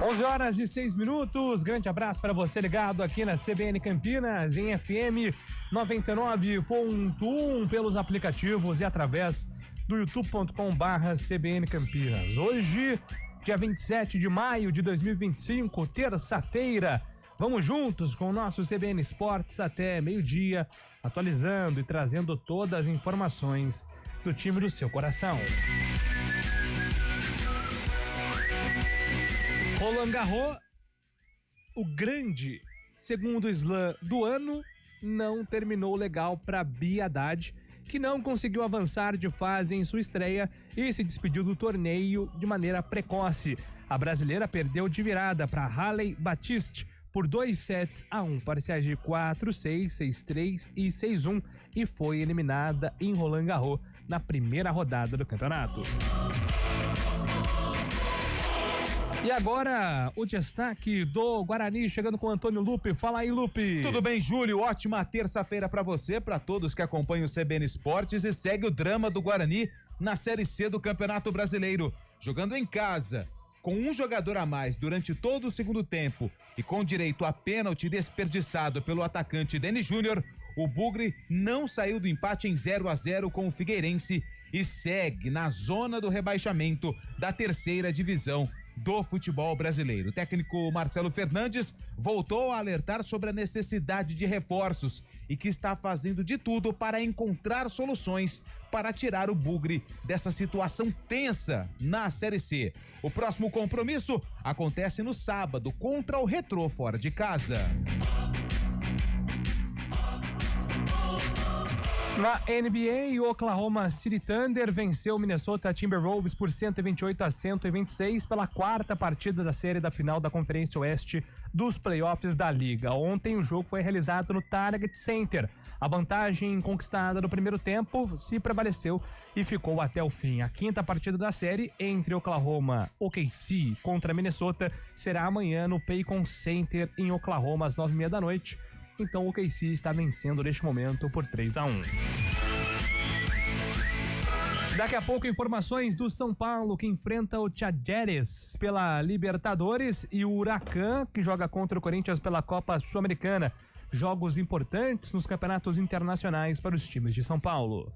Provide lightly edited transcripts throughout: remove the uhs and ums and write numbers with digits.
(11h06). Grande abraço para você ligado aqui na CBN Campinas, em FM 99.1, pelos aplicativos e através do youtube.com/CBN Campinas. Hoje, dia 27 de maio de 2025, terça-feira. Vamos juntos com o nosso CBN Esportes até meio-dia, atualizando e trazendo todas as informações do time do seu coração. Roland Garros, o grande segundo slam do ano, não terminou legal para Bia Haddad, que não conseguiu avançar de fase em sua estreia e se despediu do torneio de maneira precoce. A brasileira perdeu de virada para Hailey Batiste por 2-1, parciais de 4-6, 6-3 e 6-1, e foi eliminada em Roland Garros na primeira rodada do campeonato. E agora, o destaque do Guarani, chegando com o Antônio Lupe. Fala aí, Lupe. Tudo bem, Júlio? Ótima terça-feira pra você, pra todos que acompanham o CBN Esportes, e segue o drama do Guarani na Série C do Campeonato Brasileiro. Jogando em casa, com um jogador a mais durante todo o segundo tempo e com direito a pênalti desperdiçado pelo atacante Denis Júnior, o Bugre não saiu do empate em 0-0 com o Figueirense e segue na zona do rebaixamento da terceira divisão do futebol brasileiro. O técnico Marcelo Fernandes voltou a alertar sobre a necessidade de reforços e que está fazendo de tudo para encontrar soluções para tirar o Bugre dessa situação tensa na Série C. O próximo compromisso acontece no sábado contra o Retrô fora de casa. Na NBA, o Oklahoma City Thunder venceu o Minnesota Timberwolves por 128-126 pela quarta partida da série da final da Conferência Oeste dos playoffs da Liga. Ontem o jogo foi realizado no Target Center. A vantagem conquistada no primeiro tempo se prevaleceu e ficou até o fim. A quinta partida da série entre Oklahoma OKC contra Minnesota será amanhã no Paycon Center em Oklahoma às 9h30 da noite. Então o OKC está vencendo neste momento por 3-1. Daqui a pouco, informações do São Paulo, que enfrenta o Tajeres pela Libertadores, e o Huracan, que joga contra o Corinthians pela Copa Sul-Americana. Jogos importantes nos campeonatos internacionais para os times de São Paulo.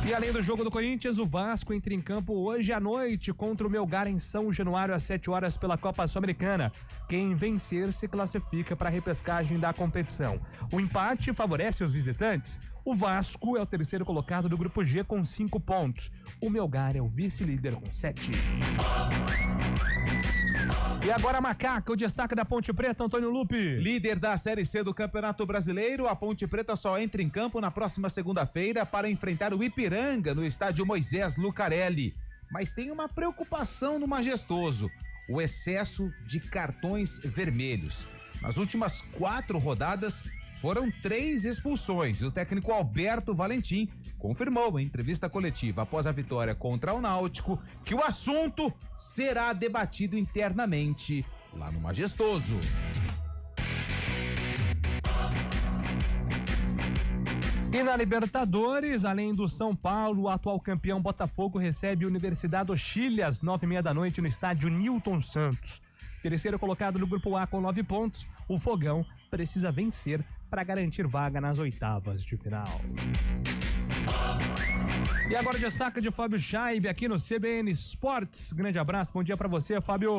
E além do jogo do Corinthians, o Vasco entra em campo hoje à noite contra o Melgar em São Januário às 7h pela Copa Sul-Americana. Quem vencer se classifica para a repescagem da competição. O empate favorece os visitantes. O Vasco é o terceiro colocado do Grupo G com 5 pontos. O Melgar é o vice-líder com 7. E agora a Macaca, o destaque da Ponte Preta, Antônio Lupe. Líder da Série C do Campeonato Brasileiro, a Ponte Preta só entra em campo na próxima segunda-feira para enfrentar o Ipiranga no estádio Moisés Lucarelli. Mas tem uma preocupação no Majestoso: o excesso de cartões vermelhos. Nas últimas 4 rodadas, foram 3 expulsões. O técnico Alberto Valentim confirmou em entrevista coletiva após a vitória contra o Náutico que o assunto será debatido internamente lá no Majestoso. E na Libertadores, além do São Paulo, o atual campeão Botafogo recebe a Universidade do Chile às 9h30 da noite no estádio Newton Santos. Terceiro colocado no Grupo A com 9 pontos, o Fogão precisa vencer para garantir vaga nas oitavas de final. E agora o destaque de Fábio Scheibe aqui no CBN Esportes. Grande abraço, bom dia para você, Fábio.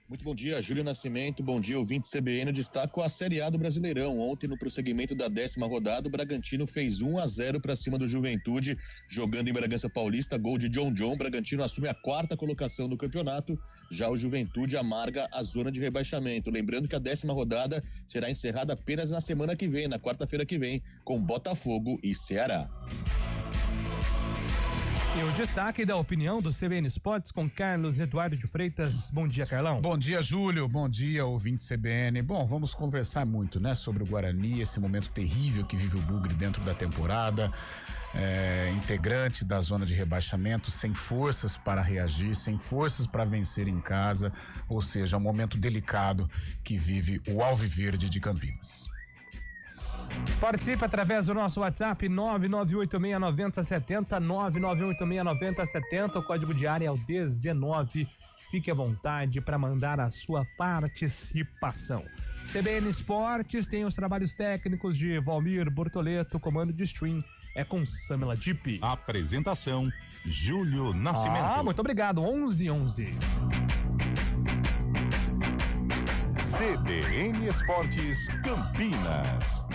Muito bom dia, Júlio Nascimento, bom dia, ouvinte CBN. Destaco a Série A do Brasileirão. Ontem, no prosseguimento da 10ª rodada, o Bragantino fez 1-0 para cima do Juventude, jogando em Bragança Paulista, gol de John. O Bragantino assume a 4ª colocação do campeonato, já o Juventude amarga a zona de rebaixamento. Lembrando que a 10ª rodada será encerrada apenas na semana que vem, na quarta-feira que vem, com Botafogo e Ceará. E o destaque da opinião do CBN Esportes com Carlos Eduardo de Freitas. Bom dia, Carlão. Bom dia, Júlio. Bom dia, ouvinte CBN. Bom, vamos conversar muito, né, sobre o Guarani, esse momento terrível que vive o Bugre dentro da temporada, integrante da zona de rebaixamento, sem forças para reagir, sem forças para vencer em casa, ou seja, um momento delicado que vive o Alviverde de Campinas. Participe através do nosso WhatsApp 991869070, 991869070, o código de área é o 19. Fique à vontade para mandar a sua participação. CBN Esportes tem os trabalhos técnicos de Valmir Bortoleto, comando de stream é com Samela Dipp. Apresentação, Júlio Nascimento. Muito obrigado, 11:11. CBN Esportes Campinas.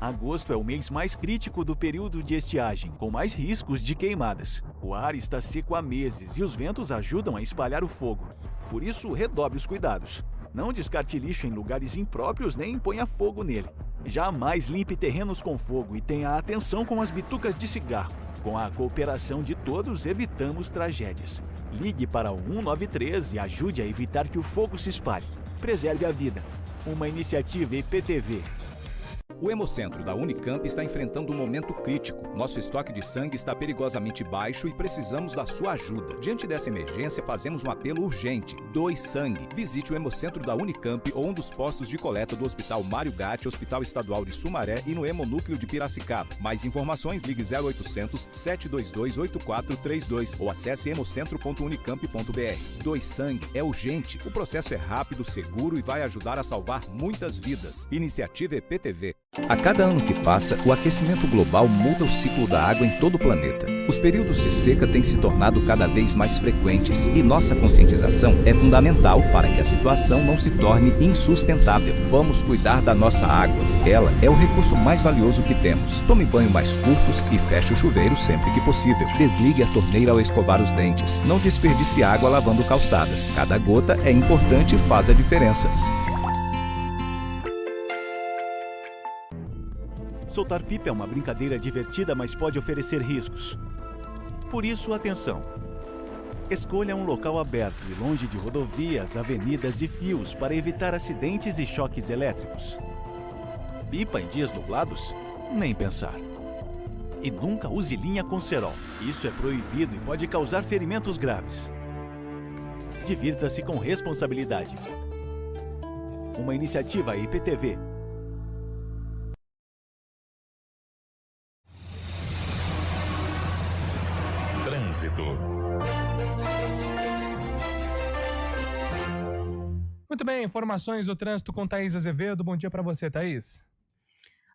Agosto é o mês mais crítico do período de estiagem, com mais riscos de queimadas. O ar está seco há meses e os ventos ajudam a espalhar o fogo. Por isso, redobre os cuidados. Não descarte lixo em lugares impróprios nem ponha fogo nele. Jamais limpe terrenos com fogo e tenha atenção com as bitucas de cigarro. Com a cooperação de todos, evitamos tragédias. Ligue para o 193 e ajude a evitar que o fogo se espalhe. Preserve a vida. Uma iniciativa IPTV. O Hemocentro da Unicamp está enfrentando um momento crítico. Nosso estoque de sangue está perigosamente baixo e precisamos da sua ajuda. Diante dessa emergência, fazemos um apelo urgente. Doe sangue. Visite o Hemocentro da Unicamp ou um dos postos de coleta do Hospital Mário Gatti, Hospital Estadual de Sumaré e no Hemonúcleo de Piracicaba. Mais informações, ligue 0800 722 8432 ou acesse hemocentro.unicamp.br. Doe sangue é urgente. O processo é rápido, seguro e vai ajudar a salvar muitas vidas. Iniciativa EPTV. A cada ano que passa, o aquecimento global muda o ciclo da água em todo o planeta. Os períodos de seca têm se tornado cada vez mais frequentes e nossa conscientização é fundamental para que a situação não se torne insustentável. Vamos cuidar da nossa água. Ela é o recurso mais valioso que temos. Tome banho mais curtos e feche o chuveiro sempre que possível. Desligue a torneira ao escovar os dentes. Não desperdice água lavando calçadas. Cada gota é importante e faz a diferença. Soltar pipa é uma brincadeira divertida, mas pode oferecer riscos. Por isso, atenção. Escolha um local aberto e longe de rodovias, avenidas e fios para evitar acidentes e choques elétricos. Pipa em dias nublados? Nem pensar. E nunca use linha com cerol. Isso é proibido e pode causar ferimentos graves. Divirta-se com responsabilidade. Uma iniciativa IPTV. Trânsito. Muito bem, informações do trânsito com Thaís Azevedo. Bom dia para você, Thaís.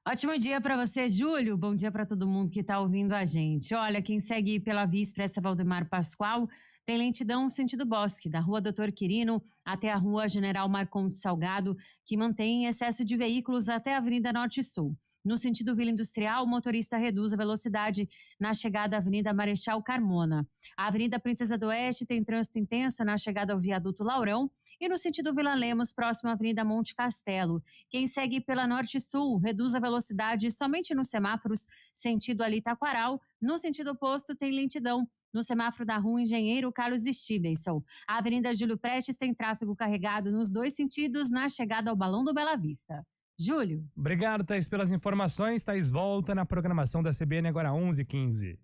Ótimo dia para você, Júlio. Bom dia para todo mundo que está ouvindo a gente. Olha, quem segue pela Via Expressa Valdemar Pascoal tem lentidão sentido Bosque, da Rua Doutor Quirino até a Rua General Marcondes Salgado, que mantém excesso de veículos até a Avenida Norte e Sul. No sentido Vila Industrial, o motorista reduz a velocidade na chegada à Avenida Marechal Carmona. A Avenida Princesa do Oeste tem trânsito intenso na chegada ao Viaduto Laurão e no sentido Vila Lemos, próximo à Avenida Monte Castelo. Quem segue pela Norte e Sul reduz a velocidade somente nos semáforos sentido ali Taquaral. No sentido oposto tem lentidão no semáforo da Rua Engenheiro Carlos Stevenson. A Avenida Júlio Prestes tem tráfego carregado nos dois sentidos na chegada ao Balão do Bela Vista. Júlio. Obrigado, Thaís, pelas informações. Thaís volta na programação da CBN agora 11h15.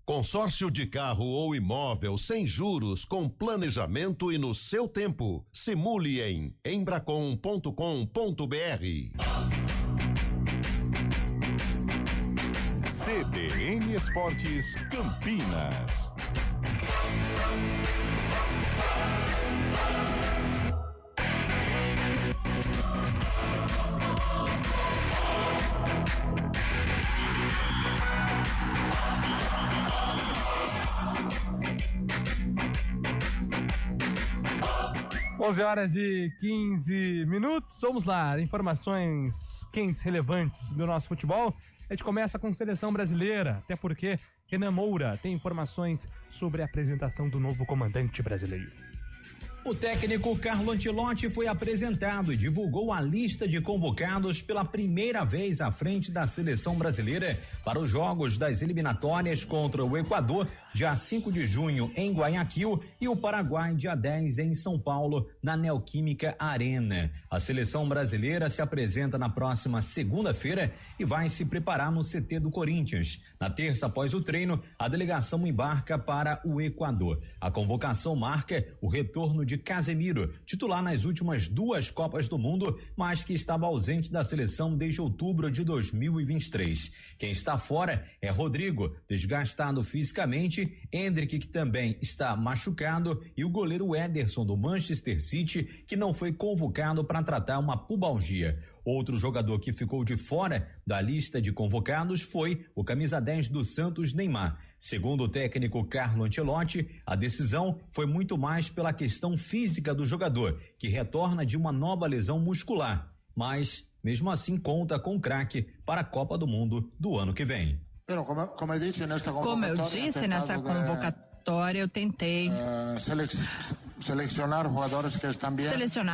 Consórcio de carro ou imóvel sem juros, com planejamento e no seu tempo. Simule em embracon.com.br. CBN Esportes Campinas. Onze horas e 15 minutos. Vamos lá, informações quentes, relevantes do nosso futebol. A gente começa com seleção brasileira, até porque Renan Moura tem informações sobre a apresentação do novo comandante brasileiro. O técnico Carlo Ancelotti foi apresentado e divulgou a lista de convocados pela primeira vez à frente da seleção brasileira para os jogos das eliminatórias contra o Equador, dia 5 de junho em Guayaquil, e o Paraguai, dia 10 em São Paulo, na Neoquímica Arena. A seleção brasileira se apresenta na próxima segunda-feira e vai se preparar no CT do Corinthians. Na terça, após o treino, a delegação embarca para o Equador. A convocação marca o retorno de Casemiro, titular nas últimas 2 Copas do Mundo, mas que estava ausente da seleção desde outubro de 2023. Quem está fora é Rodrigo, desgastado fisicamente, Endrick, que também está machucado, e o goleiro Ederson do Manchester City, que não foi convocado para tratar uma pubalgia. Outro jogador que ficou de fora da lista de convocados foi o camisa 10 do Santos, Neymar. Segundo o técnico Carlo Ancelotti, a decisão foi muito mais pela questão física do jogador, que retorna de uma nova lesão muscular, mas mesmo assim conta com o craque para a Copa do Mundo do ano que vem. Como eu disse nessa convocatória, eu tentei selecionar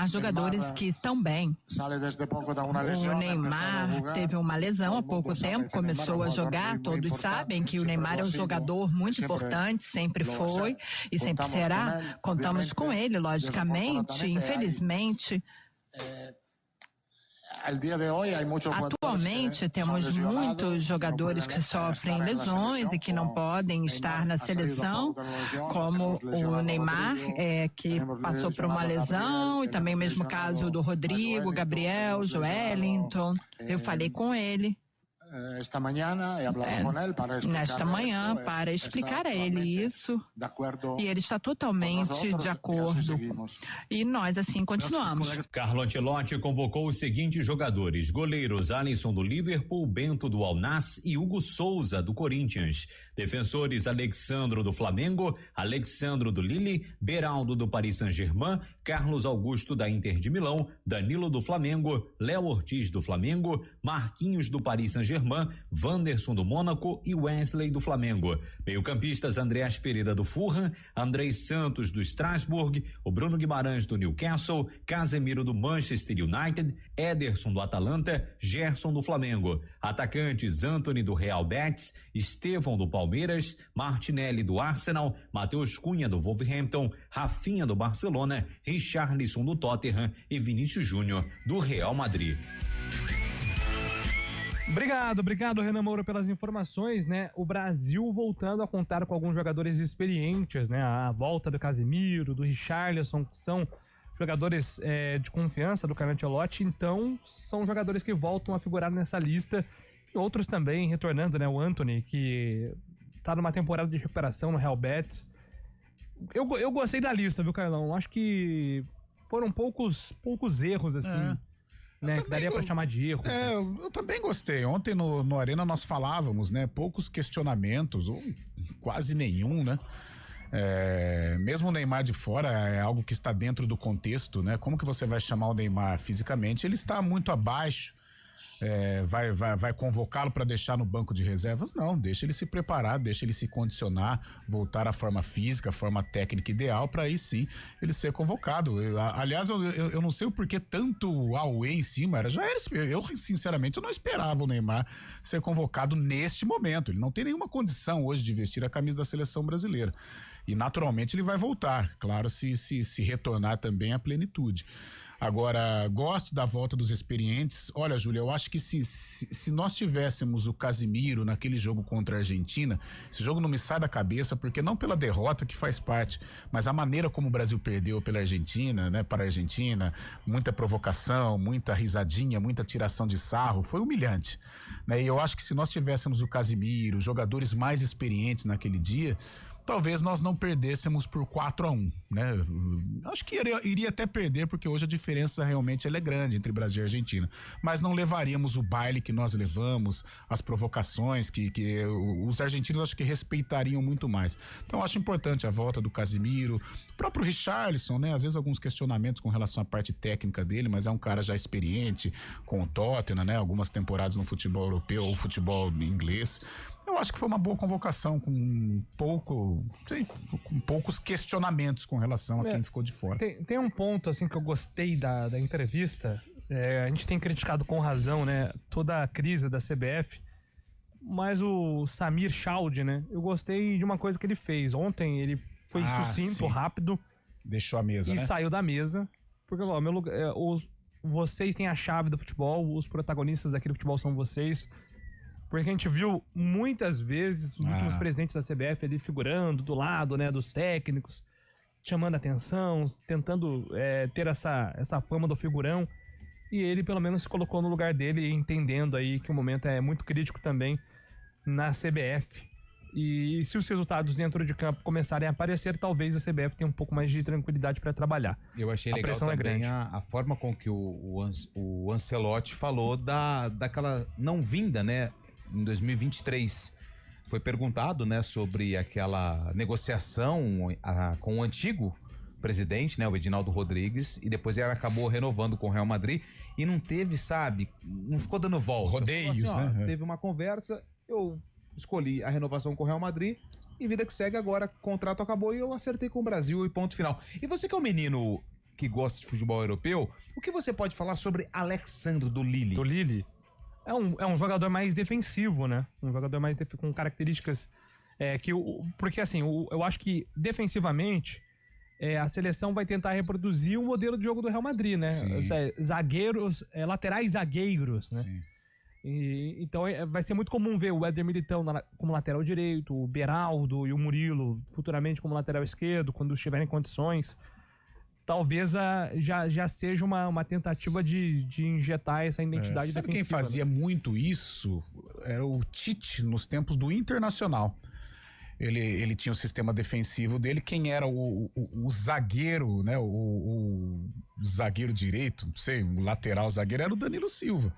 jogadores que estão bem. O Neymar teve uma lesão há pouco tempo, começou a jogar. Todos sabem que o Neymar é um jogador muito importante, sempre foi e sempre será. Contamos com ele, logicamente. Infelizmente, atualmente temos muitos jogadores que sofrem lesões e que não podem estar na seleção, como o Neymar, que passou por uma lesão, e também o mesmo caso do Rodrigo, Gabriel, Joelinton. Eu falei com ele nesta manhã para explicar a ele isso, e ele está totalmente de acordo, e nós assim continuamos. Carlo Ancelotti convocou os seguintes jogadores: goleiros Alisson do Liverpool, Bento do Al Nassr e Hugo Souza do Corinthians. Defensores Alexandro do Flamengo, Alexandro do Lille, Beraldo do Paris Saint-Germain, Carlos Augusto da Inter de Milão, Danilo do Flamengo, Léo Ortiz do Flamengo, Marquinhos do Paris Saint-Germain, Wanderson do Mônaco e Wesley do Flamengo. Meio-campistas Andreas Pereira do Fulham, Andrei Santos do Strasbourg, o Bruno Guimarães do Newcastle, Casemiro do Manchester United, Ederson do Atalanta, Gerson do Flamengo. Atacantes Antony do Real Betis, Estevão do Palmeiras, Martinelli do Arsenal, Matheus Cunha do Wolverhampton, Rafinha do Barcelona, Richarlison do Tottenham e Vinícius Júnior do Real Madrid. Obrigado, Renan Moura, pelas informações, né? O Brasil voltando a contar com alguns jogadores experientes, né? A volta do Casemiro, do Richarlison, que são jogadores de confiança do Carlo Ancelotti, então são jogadores que voltam a figurar nessa lista, e outros também retornando, né? O Antony, que tá numa temporada de recuperação no Real Betis. Eu gostei da lista, viu, Carlão? Acho que foram poucos erros, assim, né? Que daria pra chamar de erro. Eu também gostei. Ontem no Arena nós falávamos, né? Poucos questionamentos, ou quase nenhum, né? Mesmo o Neymar de fora é algo que está dentro do contexto, né? Como que você vai chamar o Neymar fisicamente? Ele está muito abaixo. Vai convocá-lo para deixar no banco de reservas? Não, deixa ele se preparar, deixa ele se condicionar, voltar à forma física, à forma técnica ideal, para aí sim ele ser convocado. Aliás, eu não sei o porquê tanto auê em cima. Eu sinceramente eu não esperava o Neymar ser convocado neste momento. Ele não tem nenhuma condição hoje de vestir a camisa da seleção brasileira. E naturalmente ele vai voltar, claro, se retornar também à plenitude. Agora, gosto da volta dos experientes. Olha, Júlia, eu acho que se nós tivéssemos o Casemiro naquele jogo contra a Argentina, esse jogo não me sai da cabeça, porque não pela derrota, que faz parte, mas a maneira como o Brasil perdeu pela Argentina, né, para a Argentina, muita provocação, muita risadinha, muita tiração de sarro, foi humilhante, né? E eu acho que se nós tivéssemos o Casemiro, jogadores mais experientes naquele dia, talvez nós não perdêssemos por 4-1, né? Acho que iria até perder, porque hoje a diferença realmente ela é grande entre Brasil e Argentina, mas não levaríamos o baile que nós levamos, as provocações que os argentinos acho que respeitariam muito mais. Então acho importante a volta do Casemiro, o próprio Richarlison, né? Às vezes alguns questionamentos com relação à parte técnica dele, mas é um cara já experiente com o Tottenham, né? Algumas temporadas no futebol europeu ou futebol inglês. Eu Eu acho que foi uma boa convocação, com poucos questionamentos com relação a quem ficou de fora. Tem um ponto assim que eu gostei da entrevista. A gente tem criticado com razão, né, toda a crise da CBF, mas o Samir Chaude, né, eu gostei de uma coisa que ele fez. Ontem ele foi sucinto, rápido. Deixou a mesa, né? E saiu da mesa. Porque, ó, meu lugar, vocês têm a chave do futebol, os protagonistas daquele futebol são vocês. Porque a gente viu muitas vezes os últimos presidentes da CBF ali figurando do lado, né, dos técnicos, chamando atenção, tentando ter essa fama do figurão. E ele, pelo menos, se colocou no lugar dele, entendendo aí que o momento é muito crítico também na CBF. E se os resultados dentro de campo começarem a aparecer, talvez a CBF tenha um pouco mais de tranquilidade para trabalhar. Eu achei legal pressão também grande. a forma com que o Ancelotti falou daquela não vinda, né, em 2023. Foi perguntado, né, sobre aquela negociação com o antigo presidente, né, o Edinaldo Rodrigues, e depois ele acabou renovando com o Real Madrid e não teve, não ficou dando volta. Rodeios, assim, né? Teve uma conversa, eu escolhi a renovação com o Real Madrid e vida que segue agora, o contrato acabou e eu acertei com o Brasil e ponto final. E você que é um menino que gosta de futebol europeu, o que você pode falar sobre Alexandre do Lille? Do Lille? É um jogador mais defensivo, né? Um jogador mais com características porque assim, eu acho que defensivamente a seleção vai tentar reproduzir o modelo de jogo do Real Madrid, né? Zagueiros, laterais zagueiros, né? Sim. Então vai ser muito comum ver o Éder Militão como lateral direito, o Beraldo e o Murilo futuramente como lateral esquerdo, quando estiverem em condições. Talvez já seja uma tentativa de injetar essa identidade Sabe defensiva. quem fazia muito isso? Era o Tite, nos tempos do Internacional. Ele tinha o sistema defensivo dele. Quem era o zagueiro, né? O zagueiro direito, não sei, o lateral zagueiro era o Danilo Silva,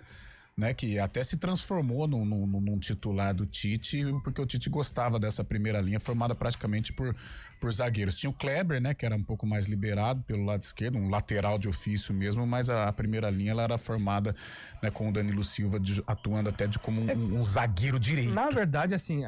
né, que até se transformou num titular do Tite, porque o Tite gostava dessa primeira linha formada praticamente por zagueiros. Tinha o Kleber, né, que era um pouco mais liberado pelo lado esquerdo, um lateral de ofício mesmo, mas a primeira linha ela era formada, né, com o Danilo Silva atuando até como um zagueiro direito. Na verdade, assim,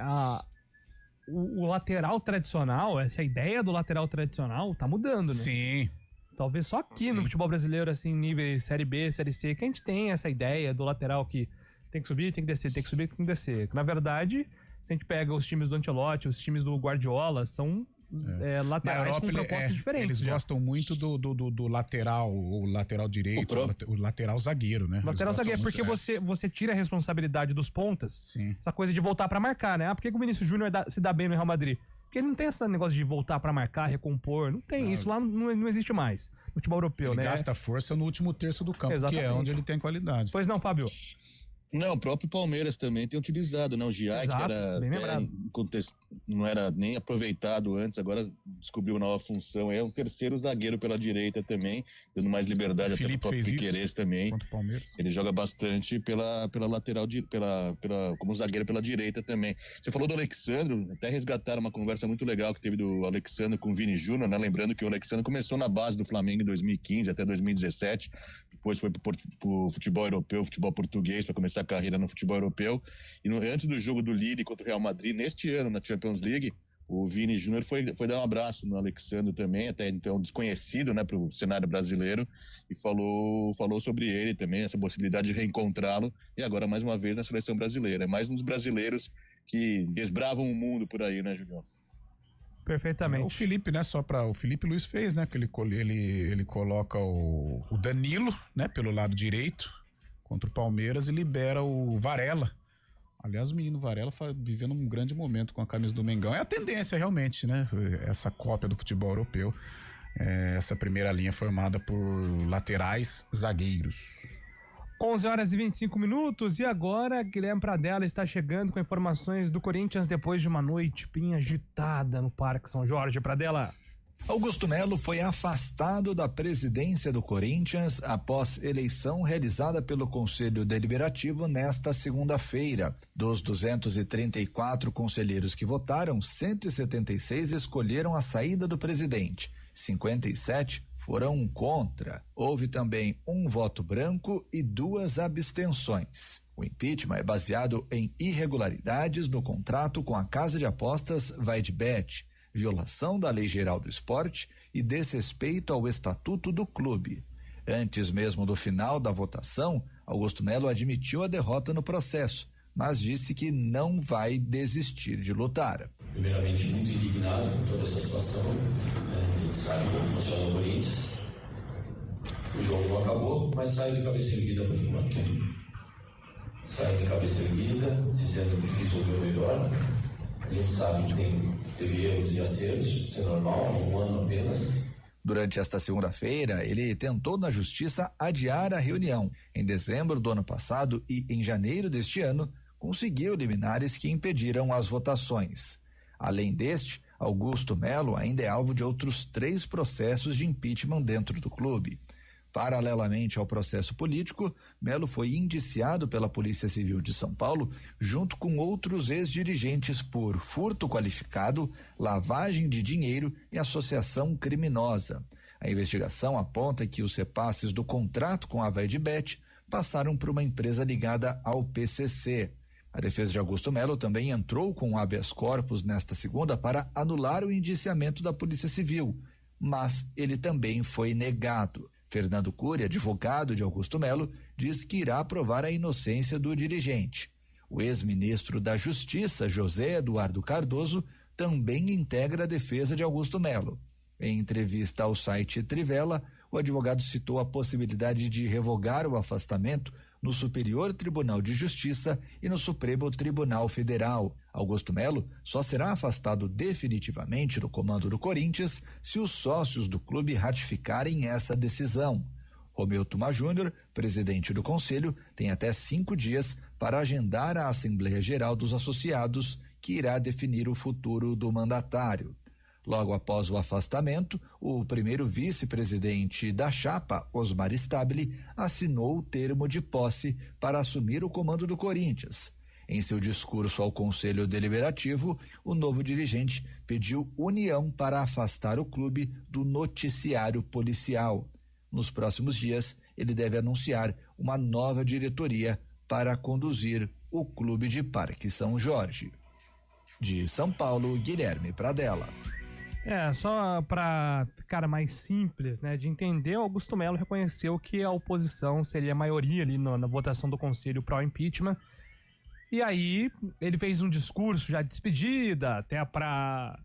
o lateral tradicional, essa ideia do lateral tradicional tá mudando, né? Sim. Talvez só aqui no futebol brasileiro, assim, níveis Série B, Série C, que a gente tem essa ideia do lateral que tem que subir, tem que descer, tem que subir, tem que descer. Na verdade, se a gente pega os times do Ancelotti, os times do Guardiola, são laterais com propostas diferentes. Eles gostam muito do lateral, o lateral direito, o lateral zagueiro, né? Lateral zagueiro, porque você tira a responsabilidade dos pontas. Sim. Essa coisa de voltar pra marcar, né? Por que o Vinícius Júnior se dá bem no Real Madrid? Porque ele não tem esse negócio de voltar pra marcar, recompor. Não tem. Isso lá não existe mais no futebol europeu, ele né? Gasta força no último terço do campo, Exatamente. que é onde ele tem qualidade. Pois não, Fábio? Não, o próprio Palmeiras também tem utilizado, né? O Giai, que não era nem aproveitado antes, agora descobriu uma nova função. É o terceiro zagueiro pela direita também, dando mais liberdade até pro próprio Piquerez também. Contra o Palmeiras. Ele joga bastante pela lateral, como zagueiro pela direita também. Você falou do Alexandre, até resgataram uma conversa muito legal que teve do Alexandre com o Vini Júnior, né? Lembrando que o Alexandre começou na base do Flamengo em 2015 até 2017, depois foi pro futebol europeu, futebol português, para começar a carreira no futebol europeu. E antes do jogo do Lille contra o Real Madrid, neste ano na Champions League, o Vini Júnior foi dar um abraço no Alexandre também, até então desconhecido, né, pro cenário brasileiro, e falou sobre ele também, essa possibilidade de reencontrá-lo, e agora mais uma vez na seleção brasileira. É mais um dos brasileiros que desbravam o mundo por aí, né, Julião? Perfeitamente. O Felipe, né, o Felipe Luiz fez, né, que ele coloca o Danilo, né, pelo lado direito contra o Palmeiras e libera o Varela. Aliás, o menino Varela vivendo um grande momento com a camisa do Mengão. É a tendência realmente, né, essa cópia do futebol europeu, essa primeira linha formada por laterais zagueiros. 11h25 e agora Guilherme Pradella está chegando com informações do Corinthians depois de uma noite bem agitada no Parque São Jorge. Pradella. Augusto Melo foi afastado da presidência do Corinthians após eleição realizada pelo Conselho Deliberativo nesta segunda-feira. Dos 234 conselheiros que votaram, 176 escolheram a saída do presidente, 57 foram contra. Houve também um voto branco e 2 abstenções. O impeachment é baseado em irregularidades no contrato com a casa de apostas VaidBet, violação da Lei Geral do Esporte e desrespeito ao estatuto do clube. Antes mesmo do final da votação, Augusto Melo admitiu a derrota no processo, mas disse que não vai desistir de lutar. Primeiramente, muito indignado com toda essa situação. A gente sabe como funciona o Corinthians. O jogo não acabou, mas saio de cabeça erguida por enquanto. Saio de cabeça erguida, dizendo que fiz o meu melhor. A gente sabe que teve erros e acertos, isso é normal, um ano apenas. Durante esta segunda-feira, ele tentou na justiça adiar a reunião. Em dezembro do ano passado e em janeiro deste ano, conseguiu liminares que impediram as votações. Além deste, Augusto Melo ainda é alvo de outros 3 processos de impeachment dentro do clube. Paralelamente ao processo político, Melo foi indiciado pela Polícia Civil de São Paulo, junto com outros ex-dirigentes por furto qualificado, lavagem de dinheiro e associação criminosa. A investigação aponta que os repasses do contrato com a VaidBet passaram por uma empresa ligada ao PCC. A defesa de Augusto Melo também entrou com habeas corpus nesta segunda para anular o indiciamento da Polícia Civil, mas ele também foi negado. Fernando Cury, advogado de Augusto Melo, diz que irá provar a inocência do dirigente. O ex-ministro da Justiça, José Eduardo Cardoso, também integra a defesa de Augusto Melo. Em entrevista ao site Trivela, o advogado citou a possibilidade de revogar o afastamento no Superior Tribunal de Justiça e no Supremo Tribunal Federal. Augusto Melo só será afastado definitivamente do comando do Corinthians se os sócios do clube ratificarem essa decisão. Romeu Tuma Júnior, presidente do conselho, tem até 5 dias para agendar a Assembleia Geral dos Associados, que irá definir o futuro do mandatário. Logo após o afastamento, o primeiro vice-presidente da chapa, Osmar Stabile, assinou o termo de posse para assumir o comando do Corinthians. Em seu discurso ao Conselho Deliberativo, o novo dirigente pediu união para afastar o clube do noticiário policial. Nos próximos dias, ele deve anunciar uma nova diretoria para conduzir o clube de Parque São Jorge. De São Paulo, Guilherme Pradella. Só para ficar mais simples, né, de entender, Augusto Melo reconheceu que a oposição seria a maioria ali na votação do Conselho pró-impeachment. E aí ele fez um discurso já de despedida, até para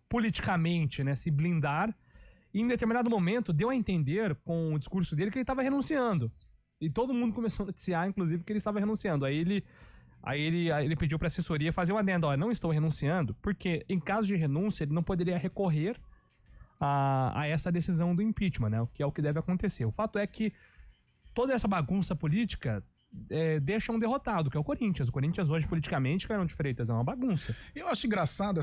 politicamente, né, se blindar. E em determinado momento deu a entender com o discurso dele que ele estava renunciando. E todo mundo começou a noticiar, inclusive, que ele estava renunciando. Aí ele pediu para a assessoria fazer um adendo. Não estou renunciando, porque em caso de renúncia ele não poderia recorrer a essa decisão do impeachment, né? Que é o que deve acontecer. O fato é que toda essa bagunça política deixa um derrotado, que é o Corinthians. O Corinthians hoje, politicamente, Carão de Freitas, é uma bagunça. Eu acho engraçado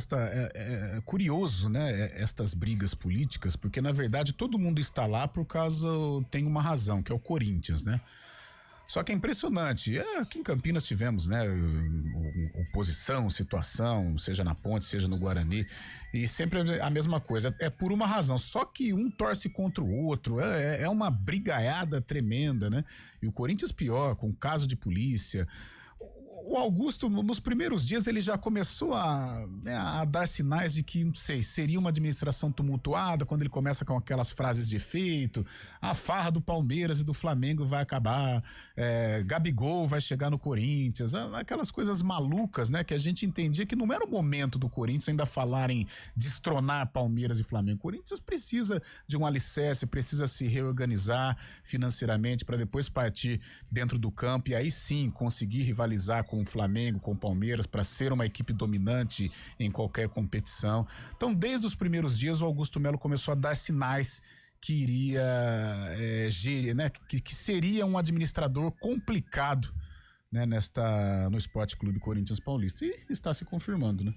curioso, né? Estas brigas políticas, porque na verdade todo mundo está lá por causa, tem uma razão, que é o Corinthians, né? Só que é impressionante. Aqui em Campinas tivemos, né, oposição, situação, seja na Ponte, seja no Guarani, e sempre a mesma coisa. É por uma razão. Só que um torce contra o outro. É uma brigaiada tremenda, né? E o Corinthians pior, com caso de polícia. O Augusto, nos primeiros dias, ele já começou a dar sinais de que, não sei, seria uma administração tumultuada, quando ele começa com aquelas frases de efeito, a farra do Palmeiras e do Flamengo vai acabar, Gabigol vai chegar no Corinthians, aquelas coisas malucas, né, que a gente entendia que não era o momento do Corinthians ainda falar em destronar Palmeiras e Flamengo. O Corinthians precisa de um alicerce, precisa se reorganizar financeiramente para depois partir dentro do campo e aí sim conseguir rivalizar com o Flamengo, com o Palmeiras, para ser uma equipe dominante em qualquer competição. Então, desde os primeiros dias, o Augusto Melo começou a dar sinais que iria gerir, né? Que seria um administrador complicado, né? No Esporte Clube Corinthians Paulista. E está se confirmando, né?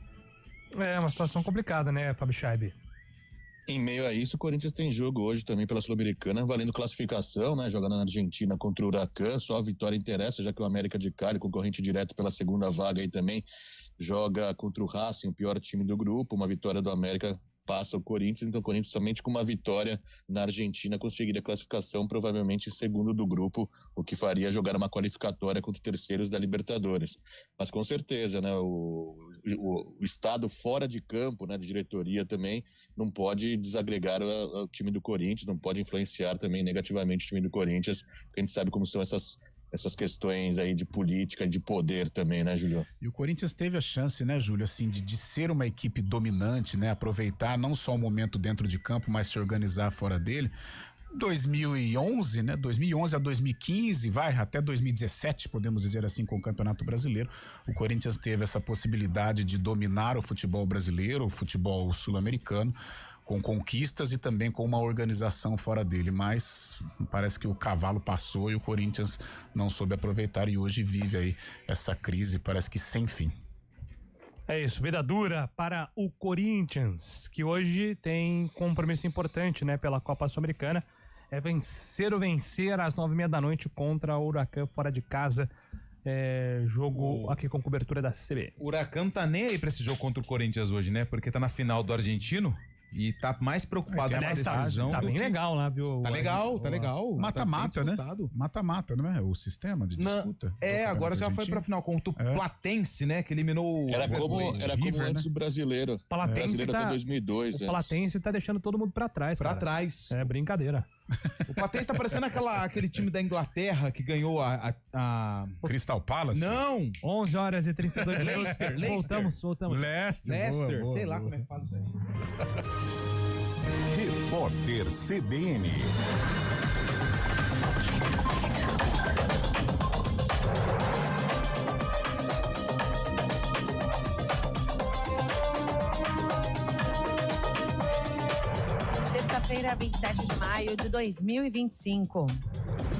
É uma situação complicada, né, Fábio Scheibe? Em meio a isso, o Corinthians tem jogo hoje também pela Sul-Americana, valendo classificação, né? Jogando na Argentina contra o Huracan, só a vitória interessa, já que o América de Cali, concorrente direto pela segunda vaga aí também, joga contra o Racing, o pior time do grupo. Uma vitória do América passa o Corinthians, então o Corinthians somente com uma vitória na Argentina conseguiria a classificação, provavelmente em segundo do grupo, o que faria jogar uma qualificatória contra terceiros da Libertadores. Mas com certeza, né, o estado fora de campo, né, de diretoria também, não pode desagregar o time do Corinthians, não pode influenciar também negativamente o time do Corinthians, porque a gente sabe como são essas questões aí de política, de poder também, né, Júlio? E o Corinthians teve a chance, né, Júlio, assim, de ser uma equipe dominante, né, aproveitar não só o momento dentro de campo, mas se organizar fora dele. 2011, né, 2011 a 2015, até 2017, podemos dizer assim, com o Campeonato Brasileiro, o Corinthians teve essa possibilidade de dominar o futebol brasileiro, o futebol sul-americano, com conquistas e também com uma organização fora dele, mas parece que o cavalo passou e o Corinthians não soube aproveitar e hoje vive aí essa crise, parece que sem fim. É isso, vida dura para o Corinthians, que hoje tem compromisso importante, né, pela Copa Sul-Americana, é vencer às 9h30 da noite contra o Huracan fora de casa. Jogo aqui com cobertura da CBN. O Huracan tá nem aí pra esse jogo contra o Corinthians hoje, né? Porque tá na final do Argentino e tá mais preocupado com a decisão. Tá bem legal lá, viu? Tá legal. Mata-mata, né? Mata-mata, não é? O sistema de disputa. Agora já foi pra final contra o Platense, né? Que eliminou Era como River, antes né? o brasileiro. Platense Até 2002. O Platense tá deixando todo mundo pra trás. Pra trás. É brincadeira. O Platense tá parecendo aquele time da Inglaterra que ganhou a... Crystal Palace? Não! 11h32 Leicester. Voltamos. Leicester, boa, sei lá boa. como é que fala isso aí. Repórter CBN. Terça-feira, 27 de maio de 2025.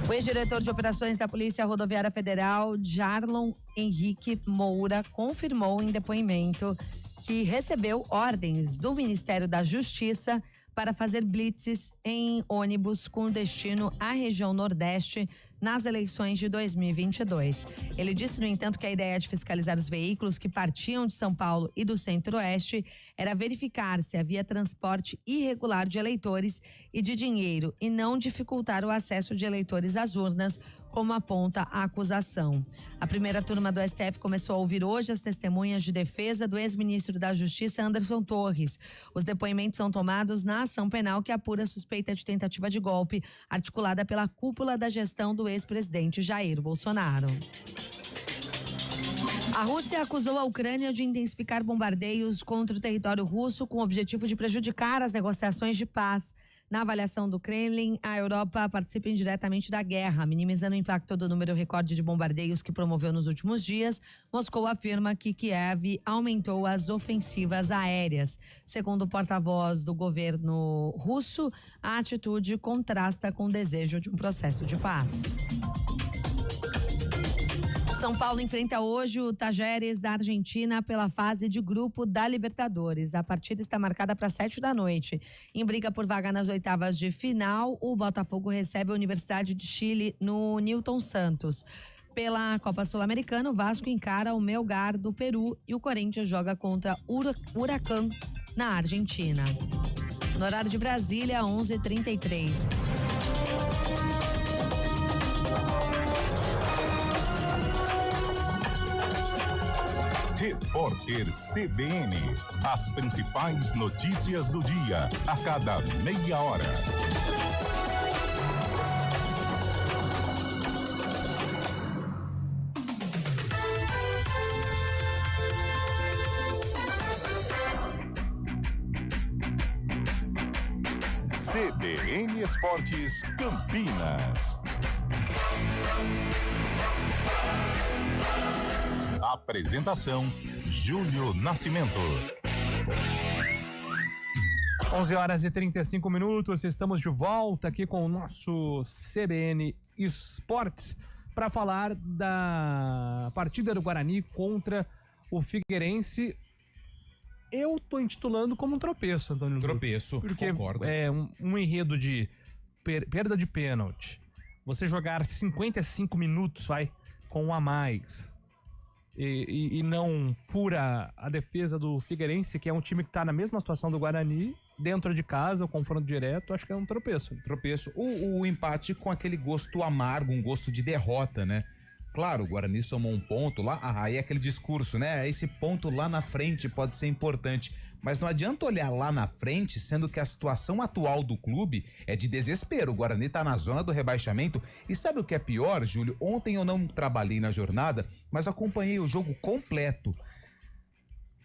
O ex-diretor de operações da Polícia Rodoviária Federal, Jarlon Henrique Moura, confirmou em depoimento que recebeu ordens do Ministério da Justiça para fazer blitzes em ônibus com destino à região Nordeste nas eleições de 2022. Ele disse, no entanto, que a ideia de fiscalizar os veículos que partiam de São Paulo e do Centro-Oeste era verificar se havia transporte irregular de eleitores e de dinheiro e não dificultar o acesso de eleitores às urnas, como aponta a acusação. A primeira turma do STF começou a ouvir hoje as testemunhas de defesa do ex-ministro da Justiça, Anderson Torres. Os depoimentos são tomados na ação penal que apura a suspeita de tentativa de golpe articulada pela cúpula da gestão do ex-presidente Jair Bolsonaro. A Rússia acusou a Ucrânia de intensificar bombardeios contra o território russo com o objetivo de prejudicar as negociações de paz. Na avaliação do Kremlin, a Europa participa indiretamente da guerra, minimizando o impacto do número recorde de bombardeios que promoveu nos últimos dias. Moscou afirma que Kiev aumentou as ofensivas aéreas. Segundo o porta-voz do governo russo, a atitude contrasta com o desejo de um processo de paz. São Paulo enfrenta hoje o Tajeres da Argentina pela fase de grupo da Libertadores. A partida está marcada para 7 da noite. Em briga por vaga nas oitavas de final, o Botafogo recebe a Universidade de Chile no Newton Santos. Pela Copa Sul-Americana, o Vasco encara o Melgar do Peru e o Corinthians joga contra o Huracan na Argentina. No horário de Brasília, 11h33. Repórter CBN. As principais notícias do dia, a cada meia hora. CBN Esportes Campinas. Apresentação: Júlio Nascimento. 11h35, estamos de volta aqui com o nosso CBN Esportes para falar da partida do Guarani contra o Figueirense. Eu tô intitulando como um tropeço, Antônio. Tropeço, porque concordo. É um enredo de perda de pênalti. Você jogar 55 minutos, com um a mais. e não fura a defesa do Figueirense, que é um time que tá na mesma situação do Guarani, dentro de casa, o confronto direto, acho que é um tropeço. Tropeço. O empate com aquele gosto amargo, um gosto de derrota, né? Claro, o Guarani somou um ponto lá, aí é aquele discurso, né? Esse ponto lá na frente pode ser importante, mas não adianta olhar lá na frente, sendo que a situação atual do clube é de desespero. O Guarani tá na zona do rebaixamento e sabe o que é pior, Júlio? Ontem eu não trabalhei na jornada, mas acompanhei o jogo completo.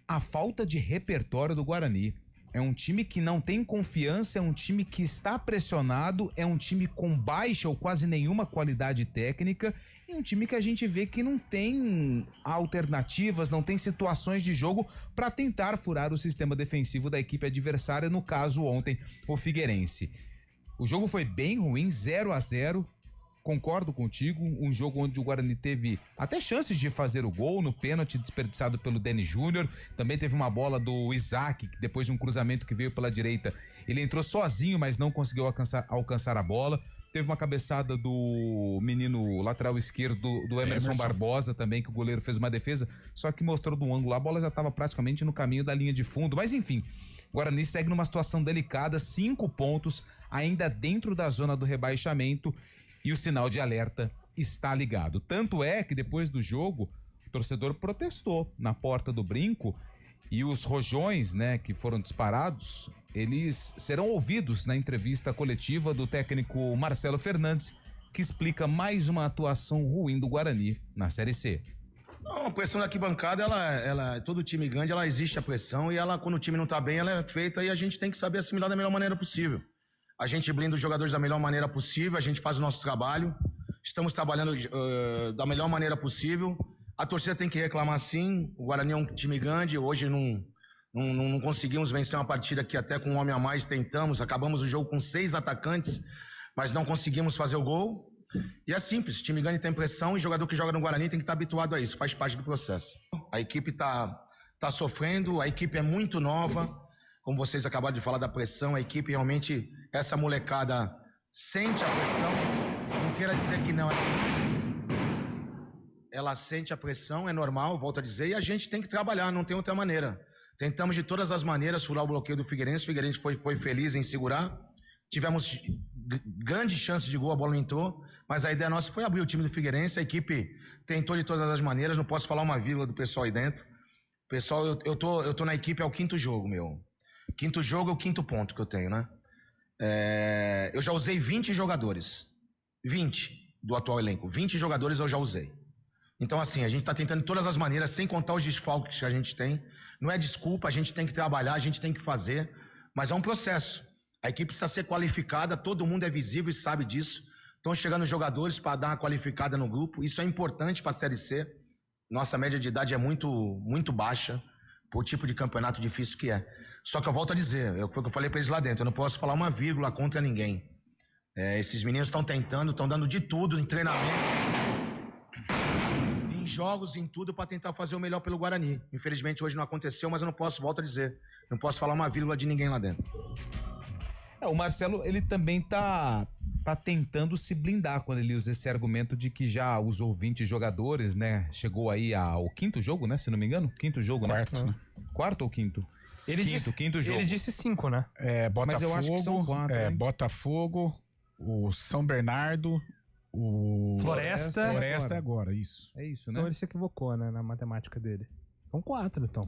A falta de repertório do Guarani. É um time que não tem confiança, é um time que está pressionado, é um time com baixa ou quase nenhuma qualidade técnica, e um time que a gente vê que não tem alternativas, não tem situações de jogo para tentar furar o sistema defensivo da equipe adversária, no caso ontem, o Figueirense. O jogo foi bem ruim, 0-0. Concordo contigo, um jogo onde o Guarani teve até chances de fazer o gol no pênalti desperdiçado pelo Deni Júnior. Também teve uma bola do Isaac, que depois de um cruzamento que veio pela direita, ele entrou sozinho, mas não conseguiu alcançar a bola. Teve uma cabeçada do menino lateral esquerdo do Emerson Barbosa também, que o goleiro fez uma defesa, só que mostrou do ângulo. A bola já estava praticamente no caminho da linha de fundo, mas enfim, o Guarani segue numa situação delicada, 5 pontos ainda dentro da zona do rebaixamento. E o sinal de alerta está ligado. Tanto é que depois do jogo, o torcedor protestou na porta do Brinco e os rojões, né, que foram disparados, eles serão ouvidos na entrevista coletiva do técnico Marcelo Fernandes, que explica mais uma atuação ruim do Guarani na Série C. Não, a pressão da arquibancada, todo time grande, ela existe a pressão e ela, quando o time não tá bem, ela é feita e a gente tem que saber assimilar da melhor maneira possível. A gente blinda os jogadores da melhor maneira possível, a gente faz o nosso trabalho, estamos trabalhando da melhor maneira possível. A torcida tem que reclamar sim, o Guarani é um time grande, hoje não conseguimos vencer uma partida que até com um homem a mais tentamos, acabamos o jogo com 6 atacantes, mas não conseguimos fazer o gol. E é simples, time grande tem pressão e jogador que joga no Guarani tem que estar habituado a isso, faz parte do processo. A equipe tá sofrendo, a equipe é muito nova. Como vocês acabaram de falar da pressão, a equipe realmente, essa molecada sente a pressão, não queira dizer que não, ela sente a pressão, é normal, volto a dizer, e a gente tem que trabalhar, não tem outra maneira. Tentamos de todas as maneiras furar o bloqueio do Figueirense, o Figueirense foi feliz em segurar, tivemos grandes chances de gol, a bola não entrou, mas a ideia nossa foi abrir o time do Figueirense, a equipe tentou de todas as maneiras, não posso falar uma vírgula do pessoal aí dentro. Pessoal, eu tô na equipe, é o 5º jogo, meu. 5º jogo é o 5º ponto que eu tenho, né? Eu já usei 20 jogadores. 20 do atual elenco. 20 jogadores eu já usei. Então, assim, a gente tá tentando de todas as maneiras, sem contar os desfalques que a gente tem. Não é desculpa, a gente tem que trabalhar, a gente tem que fazer. Mas é um processo. A equipe precisa ser qualificada, todo mundo é visível e sabe disso. Estão chegando jogadores para dar uma qualificada no grupo. Isso é importante para a Série C. Nossa média de idade é muito baixa, por tipo de campeonato difícil que é. Só que eu volto a dizer, foi o que eu falei para eles lá dentro, eu não posso falar uma vírgula contra ninguém. Esses meninos estão tentando, estão dando de tudo em treinamento, em jogos, em tudo, para tentar fazer o melhor pelo Guarani. Infelizmente hoje não aconteceu, mas eu não posso, volto a dizer, não posso falar uma vírgula de ninguém lá dentro. O Marcelo, ele também tá tentando se blindar quando ele usa esse argumento de que já usou 20 jogadores, né? Chegou aí ao 5º jogo, né? Se não me engano, 5º jogo, Quarto, né? Quarto ou 5º? Quinto jogo. Ele disse 5, né? Botafogo, mas eu acho que são 4. Botafogo, o São Bernardo, o Floresta é agora, isso. É isso, né? Então ele se equivocou, né, na matemática dele. São 4, então.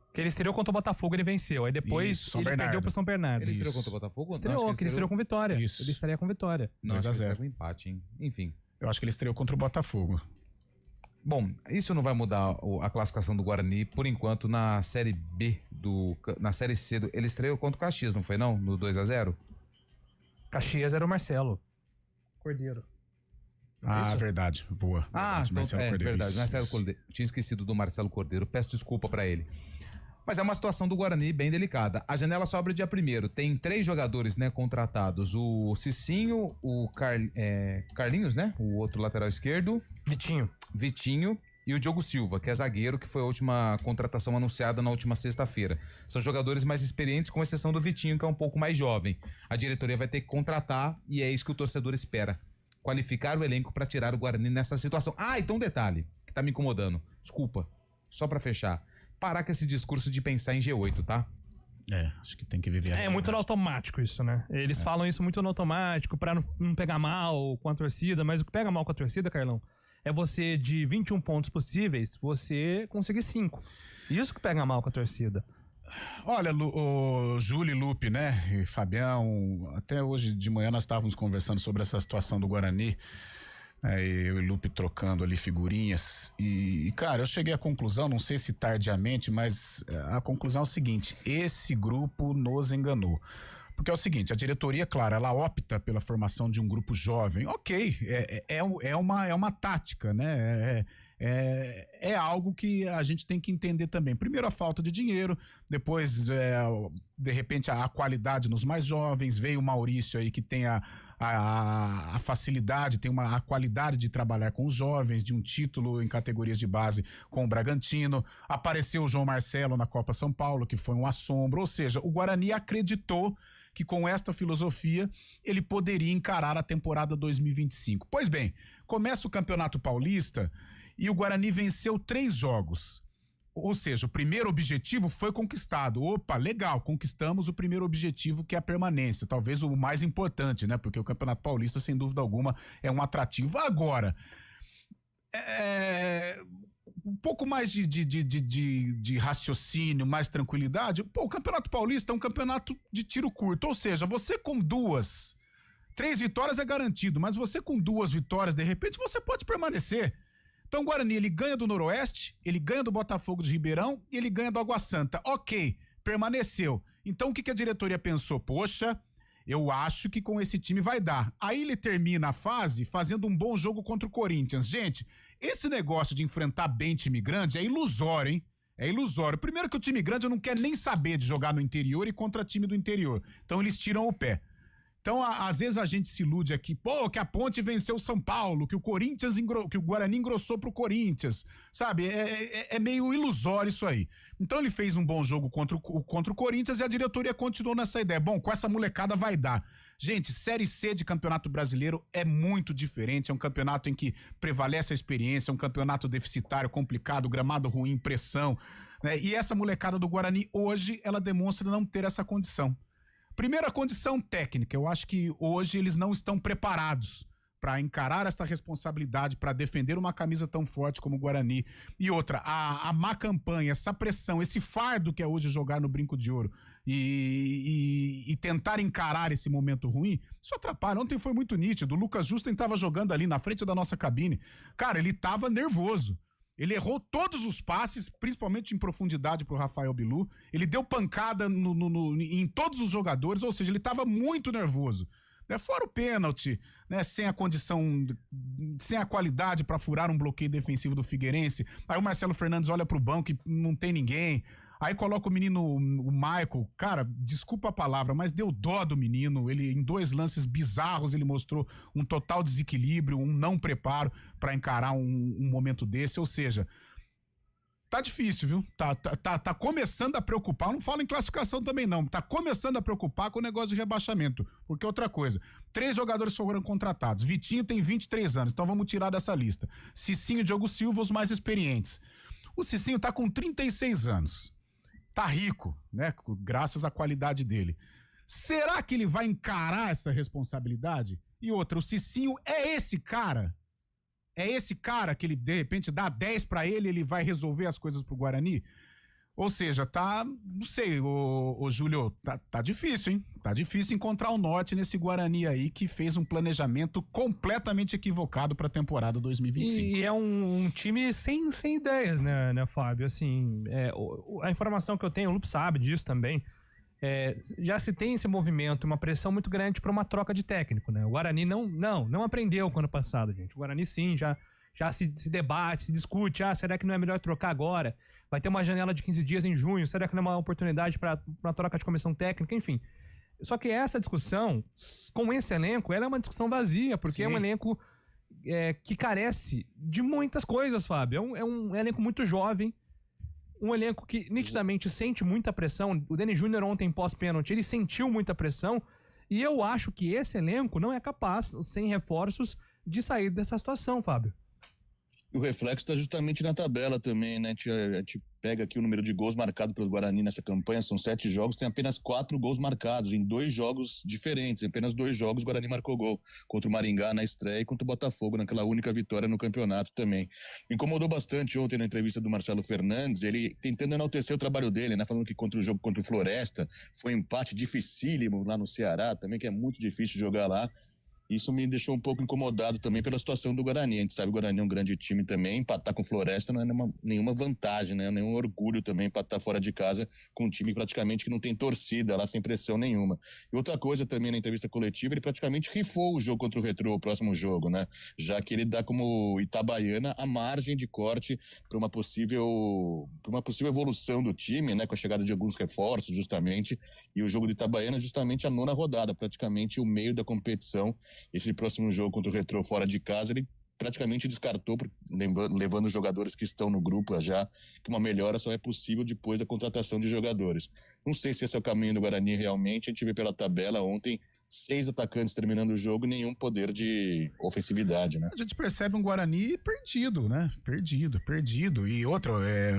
Porque ele estreou contra o Botafogo, ele venceu. Aí depois ele perdeu pro São Bernardo. Ele estreou contra o Botafogo? Estreou, ele estreou com vitória. Isso. Ele estaria com vitória. Não, acho que ele estreou com empate, hein? Enfim. Eu acho que ele estreou contra o Botafogo. Bom, isso não vai mudar a classificação do Guarani, por enquanto, na Série B, na Série C. Ele estreou contra o Caxias, não foi não? No 2-0? Caxias era o Marcelo Cordeiro. Isso? Verdade, voa. Verdade, Marcelo Cordeiro. Tinha esquecido do Marcelo Cordeiro, peço desculpa pra ele. Mas é uma situação do Guarani bem delicada. A janela só abre dia 1º. Tem 3 jogadores, né, contratados. O Cicinho, o Carlinhos, né? O outro lateral esquerdo. Vitinho e o Diogo Silva, que é zagueiro, que foi a última contratação anunciada na última sexta-feira. São jogadores mais experientes, com exceção do Vitinho, que é um pouco mais jovem. A diretoria vai ter que contratar e é isso que o torcedor espera. Qualificar o elenco para tirar o Guarani nessa situação. Então um detalhe, que tá me incomodando. Desculpa. Só pra fechar. Parar com esse discurso de pensar em G8, tá? Acho que tem que viver. É muito no automático isso, né? Eles falam isso muito no automático pra não pegar mal com a torcida, mas o que pega mal com a torcida, Carlão, é você, de 21 pontos possíveis, você conseguir 5. Isso que pega mal com a torcida. Olha, o Júlio e Lupe, né? E Fabião, até hoje de manhã nós estávamos conversando sobre essa situação do Guarani. Eu e o Lupe trocando ali figurinhas. E, cara, eu cheguei à conclusão, não sei se tardiamente, mas a conclusão é o seguinte: esse grupo nos enganou. Porque é o seguinte, a diretoria, claro, ela opta pela formação de um grupo jovem. Ok, é uma tática, né? É algo que a gente tem que entender também. Primeiro a falta de dinheiro, depois, de repente, a qualidade nos mais jovens. Veio o Maurício aí que tem a facilidade, tem a qualidade de trabalhar com os jovens, de um título em categorias de base com o Bragantino. Apareceu o João Marcelo na Copa São Paulo, que foi um assombro. Ou seja, o Guarani acreditou que com esta filosofia ele poderia encarar a temporada 2025. Pois bem, começa o Campeonato Paulista e o Guarani venceu 3 jogos. Ou seja, o primeiro objetivo foi conquistado. Opa, legal, conquistamos o primeiro objetivo, que é a permanência. Talvez o mais importante, né? Porque o Campeonato Paulista, sem dúvida alguma, é um atrativo. Agora, um pouco mais de raciocínio, mais tranquilidade. O Campeonato Paulista é um campeonato de tiro curto. Ou seja, você com 3 vitórias é garantido, mas você com 2 vitórias, de repente, você pode permanecer. Então o Guarani, ele ganha do Noroeste, ele ganha do Botafogo de Ribeirão e ele ganha do Água Santa. Ok, permaneceu. Então o que a diretoria pensou? Poxa, eu acho que com esse time vai dar. Aí ele termina a fase fazendo um bom jogo contra o Corinthians. Gente, esse negócio de enfrentar bem time grande é ilusório, hein? É ilusório. Primeiro que o time grande não quer nem saber de jogar no interior e contra time do interior. Então eles tiram o pé. Então, às vezes a gente se ilude aqui, que a Ponte venceu o São Paulo, que o Corinthians, que o Guarani engrossou pro Corinthians, sabe? É meio ilusório isso aí. Então ele fez um bom jogo contra o Corinthians e a diretoria continuou nessa ideia. Bom, com essa molecada vai dar. Gente, Série C de Campeonato Brasileiro é muito diferente, é um campeonato em que prevalece a experiência, é um campeonato deficitário, complicado, gramado ruim, pressão, né? E essa molecada do Guarani hoje, ela demonstra não ter essa condição. Primeira condição técnica, eu acho que hoje eles não estão preparados para encarar esta responsabilidade, para defender uma camisa tão forte como o Guarani. E outra, a má campanha, essa pressão, esse fardo que é hoje jogar no Brinco de Ouro e tentar encarar esse momento ruim, isso atrapalha. Ontem foi muito nítido, o Lucas Justen estava jogando ali na frente da nossa cabine. Cara, ele estava nervoso. Ele errou todos os passes, principalmente em profundidade pro Rafael Bilu. Ele deu pancada em todos os jogadores, ou seja, ele estava muito nervoso. Fora o pênalti, né? Sem a condição, sem a qualidade para furar um bloqueio defensivo do Figueirense. Aí o Marcelo Fernandes olha pro banco e não tem ninguém. Aí coloca o menino, o Michael, cara, desculpa a palavra, mas deu dó do menino. Ele, em 2 lances bizarros, ele mostrou um total desequilíbrio, um não preparo para encarar um momento desse. Ou seja, tá difícil, viu? Tá começando a preocupar. Não falo em classificação também, não. Tá começando a preocupar com o negócio de rebaixamento. Porque outra coisa, 3 jogadores foram contratados. Vitinho tem 23 anos, então vamos tirar dessa lista. Cicinho e Diogo Silva, os mais experientes. O Cicinho tá com 36 anos. Tá rico, né? Graças à qualidade dele. Será que ele vai encarar essa responsabilidade? E outra, o Cicinho é esse cara? É esse cara que ele, de repente, dá 10 pra ele vai resolver as coisas pro Guarani? Ou seja, não sei, ô Júlio, tá difícil, hein? Tá difícil encontrar o norte nesse Guarani aí que fez um planejamento completamente equivocado pra temporada 2025. E é um time sem ideias, né, Fábio? Assim, a informação que eu tenho, o Lupe sabe disso também, já se tem esse movimento, uma pressão muito grande para uma troca de técnico, né? O Guarani não aprendeu com o ano passado, gente. O Guarani sim, já se debate, se discute, será que não é melhor trocar agora? Vai ter uma janela de 15 dias em junho, será que não é uma oportunidade para uma troca de comissão técnica? Enfim. Só que essa discussão, com esse elenco, ela é uma discussão vazia, porque é um elenco que carece de muitas coisas, Fábio. É um elenco muito jovem, um elenco que nitidamente sente muita pressão. O Deni Júnior ontem pós-pênalti, ele sentiu muita pressão, e eu acho que esse elenco não é capaz, sem reforços, de sair dessa situação, Fábio. E o reflexo está justamente na tabela também, né? A gente pega aqui o número de gols marcados pelo Guarani nessa campanha, são 7 jogos, tem apenas 4 gols marcados, em 2 jogos diferentes, em apenas 2 jogos o Guarani marcou gol, contra o Maringá na estreia e contra o Botafogo naquela única vitória no campeonato também. Incomodou bastante ontem na entrevista do Marcelo Fernandes, ele tentando enaltecer o trabalho dele, né? Falando que contra o jogo contra o Floresta foi um empate dificílimo lá no Ceará também, que é muito difícil jogar lá. Isso me deixou um pouco incomodado também pela situação do Guarani. A gente sabe que o Guarani é um grande time também. Empatar com Floresta não é nenhuma vantagem, né? Nenhum orgulho também empatar fora de casa com um time praticamente que não tem torcida lá, sem pressão nenhuma. E outra coisa também na entrevista coletiva, ele praticamente rifou o jogo contra o Retrô, o próximo jogo, né? Já que ele dá como Itabaiana a margem de corte para uma possível evolução do time, né? Com a chegada de alguns reforços, justamente. E o jogo do Itabaiana é justamente a 9ª rodada, praticamente o meio da competição. Esse próximo jogo contra o Retrô fora de casa, ele praticamente descartou, levando os jogadores que estão no grupo já, que uma melhora só é possível depois da contratação de jogadores. Não sei se esse é o caminho do Guarani realmente, a gente vê pela tabela ontem 6 atacantes terminando o jogo, nenhum poder de ofensividade, né? A gente percebe um Guarani perdido, né? Perdido. E outro,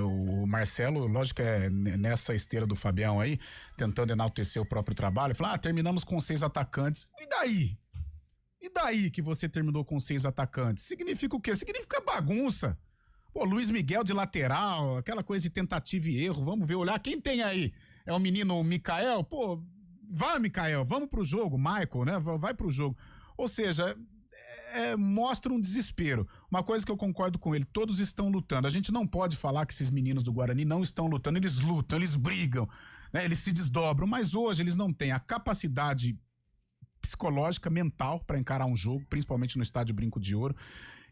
o Marcelo, lógico que é nessa esteira do Fabião aí, tentando enaltecer o próprio trabalho, fala, terminamos com 6 atacantes. E daí? E daí que você terminou com 6 atacantes? Significa o quê? Significa bagunça. Pô, Luiz Miguel de lateral, aquela coisa de tentativa e erro, vamos ver, olhar, quem tem aí? É o menino Mikael? Pô, vai, Mikael, vamos pro jogo, Michael, né? Vai pro jogo. Ou seja, mostra um desespero. Uma coisa que eu concordo com ele, todos estão lutando. A gente não pode falar que esses meninos do Guarani não estão lutando, eles lutam, eles brigam, né? Eles se desdobram, mas hoje eles não têm a capacidade psicológica, mental para encarar um jogo, principalmente no estádio Brinco de Ouro.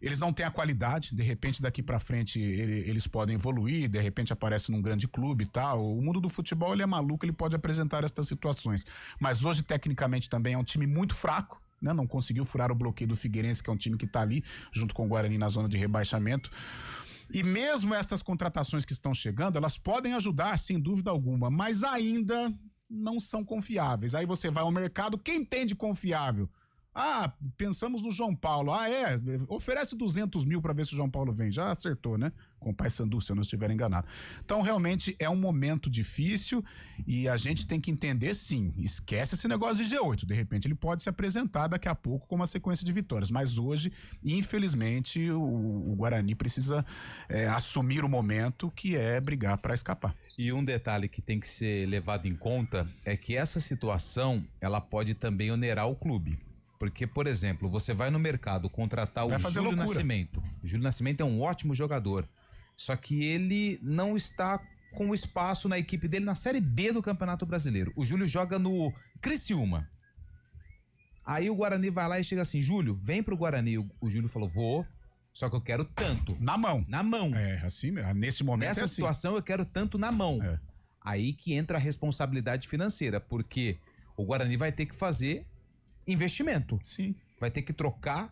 Eles não têm a qualidade, de repente daqui para frente eles podem evoluir, de repente aparece num grande clube e tal. O mundo do futebol ele é maluco, ele pode apresentar estas situações. Mas hoje tecnicamente também é um time muito fraco, né? Não conseguiu furar o bloqueio do Figueirense, que é um time que tá ali junto com o Guarani na zona de rebaixamento. E mesmo estas contratações que estão chegando, elas podem ajudar sem dúvida alguma, mas ainda não são confiáveis. Aí você vai ao mercado, quem tem de confiável? Pensamos no João Paulo. Oferece 200 mil para ver se o João Paulo vem. Já acertou, né? Com o Paysandu, se eu não estiver enganado. Então, realmente, é um momento difícil e a gente tem que entender, sim, esquece esse negócio de G8. De repente, ele pode se apresentar daqui a pouco com uma sequência de vitórias. Mas hoje, infelizmente, o Guarani precisa assumir o momento que é brigar para escapar. E um detalhe que tem que ser levado em conta é que essa situação, ela pode também onerar o clube. Porque, por exemplo, você vai no mercado contratar o Júlio Nascimento. O Júlio Nascimento é um ótimo jogador. Só que ele não está com espaço na equipe dele na Série B do Campeonato Brasileiro. O Júlio joga no Criciúma. Aí o Guarani vai lá e chega assim, Júlio, vem pro Guarani. O Júlio falou, vou, só que eu quero tanto. Na mão. Assim, nesse momento nessa situação eu quero tanto na mão. Aí que entra a responsabilidade financeira, porque o Guarani vai ter que fazer investimento. Sim. Vai ter que trocar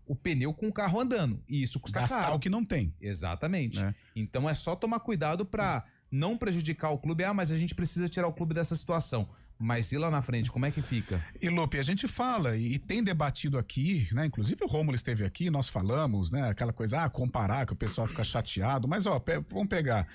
o pneu com o carro andando. E isso custa caro. Gastar o que não tem. Exatamente. Então é só tomar cuidado para não prejudicar o clube. Mas a gente precisa tirar o clube dessa situação. Mas e lá na frente, como é que fica? E Lupe, a gente fala e tem debatido aqui, né? Inclusive o Rômulo esteve aqui, nós falamos, né? Aquela coisa, comparar, que o pessoal fica chateado. Mas, vamos pegar